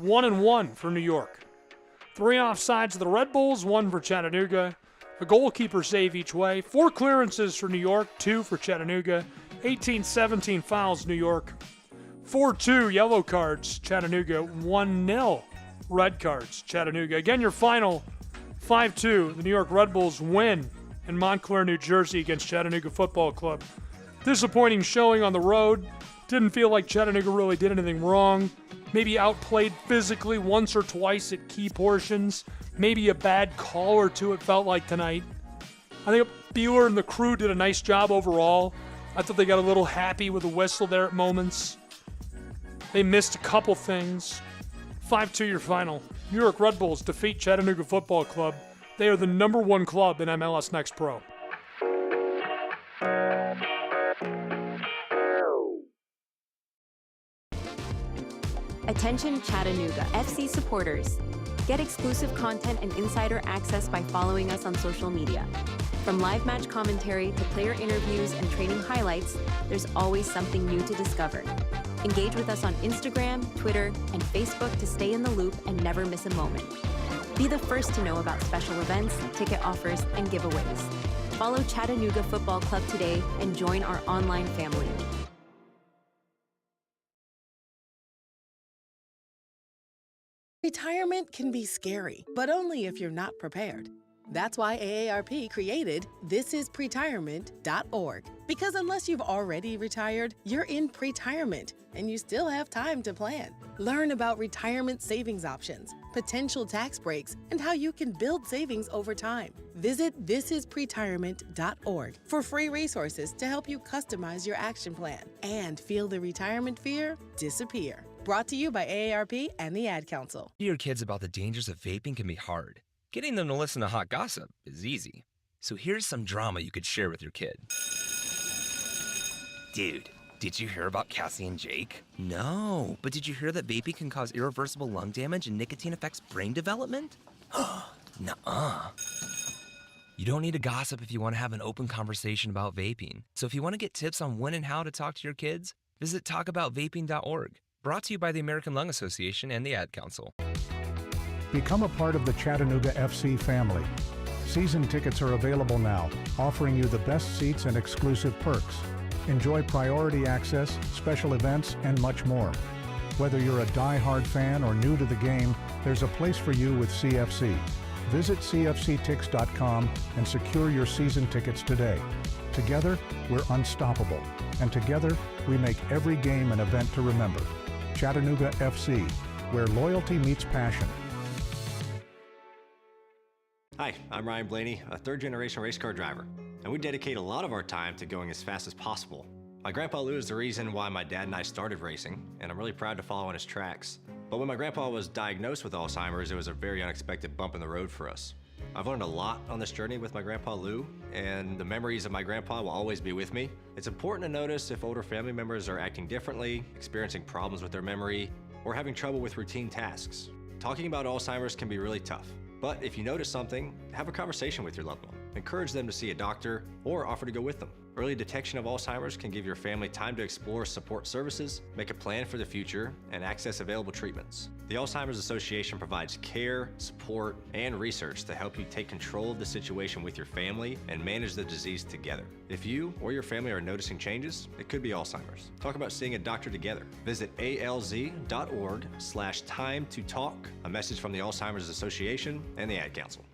1-1 for New York. 3 offsides of the Red Bulls, 1 for Chattanooga. A goalkeeper save each way. 4 clearances for New York, 2 for Chattanooga. 18-17 fouls, New York. 4-2 yellow cards, Chattanooga. 1-0 red cards, Chattanooga. Again, your final 5-2. The New York Red Bulls win in Montclair, New Jersey against Chattanooga Football Club. Disappointing showing on the road. Didn't feel like Chattanooga really did anything wrong. Maybe outplayed physically once or twice at key portions. Maybe a bad call or two, it felt like tonight. I think Beeler and the crew did a nice job overall. I thought they got a little happy with the whistle there at moments. They missed a couple things. 5-2 your final. New York Red Bulls defeat Chattanooga Football Club. They are the #1 club in MLS Next Pro. Attention Chattanooga FC supporters. Get exclusive content and insider access by following us on social media. From live match commentary to player interviews and training highlights, there's always something new to discover. Engage with us on Instagram, Twitter, and Facebook to stay in the loop and never miss a moment. Be the first to know about special events, ticket offers, and giveaways. Follow Chattanooga Football Club today and join our online family. Retirement can be scary, but only if you're not prepared. That's why AARP created thisispretirement.org. Because unless you've already retired, you're in pretirement, and you still have time to plan. Learn about retirement savings options, potential tax breaks, and how you can build savings over time. Visit thisispretirement.org for free resources to help you customize your action plan and feel the retirement fear disappear. Brought to you by AARP and the Ad Council. Your kids about the dangers of vaping can be hard. Getting them to listen to hot gossip is easy. So here's some drama you could share with your kid. Dude, did you hear about Cassie and Jake? No, but did you hear that vaping can cause irreversible lung damage and nicotine affects brain development? Nuh-uh. You don't need to gossip if you want to have an open conversation about vaping. So if you want to get tips on when and how to talk to your kids, visit talkaboutvaping.org. Brought to you by the American Lung Association and the Ad Council. Become a part of the Chattanooga FC family. Season tickets are available now, offering you the best seats and exclusive perks. Enjoy priority access, special events, and much more. Whether you're a die-hard fan or new to the game, there's a place for you with CFC. Visit cfctix.com and secure your season tickets today. Together, we're unstoppable. And together, we make every game an event to remember. Chattanooga FC, where loyalty meets passion. Hi, I'm Ryan Blaney, a third-generation race car driver, and we dedicate a lot of our time to going as fast as possible. My grandpa Lou is the reason why my dad and I started racing, and I'm really proud to follow in his tracks. But when my grandpa was diagnosed with Alzheimer's, it was a very unexpected bump in the road for us. I've learned a lot on this journey with my grandpa Lou, and the memories of my grandpa will always be with me. It's important to notice if older family members are acting differently, experiencing problems with their memory, or having trouble with routine tasks. Talking about Alzheimer's can be really tough. But if you notice something, have a conversation with your loved one. Encourage them to see a doctor or offer to go with them. Early detection of Alzheimer's can give your family time to explore support services, make a plan for the future, and access available treatments. The Alzheimer's Association provides care, support, and research to help you take control of the situation with your family and manage the disease together. If you or your family are noticing changes, it could be Alzheimer's. Talk about seeing a doctor together. Visit alz.org/time to talk. A message from the Alzheimer's Association and the Ad Council.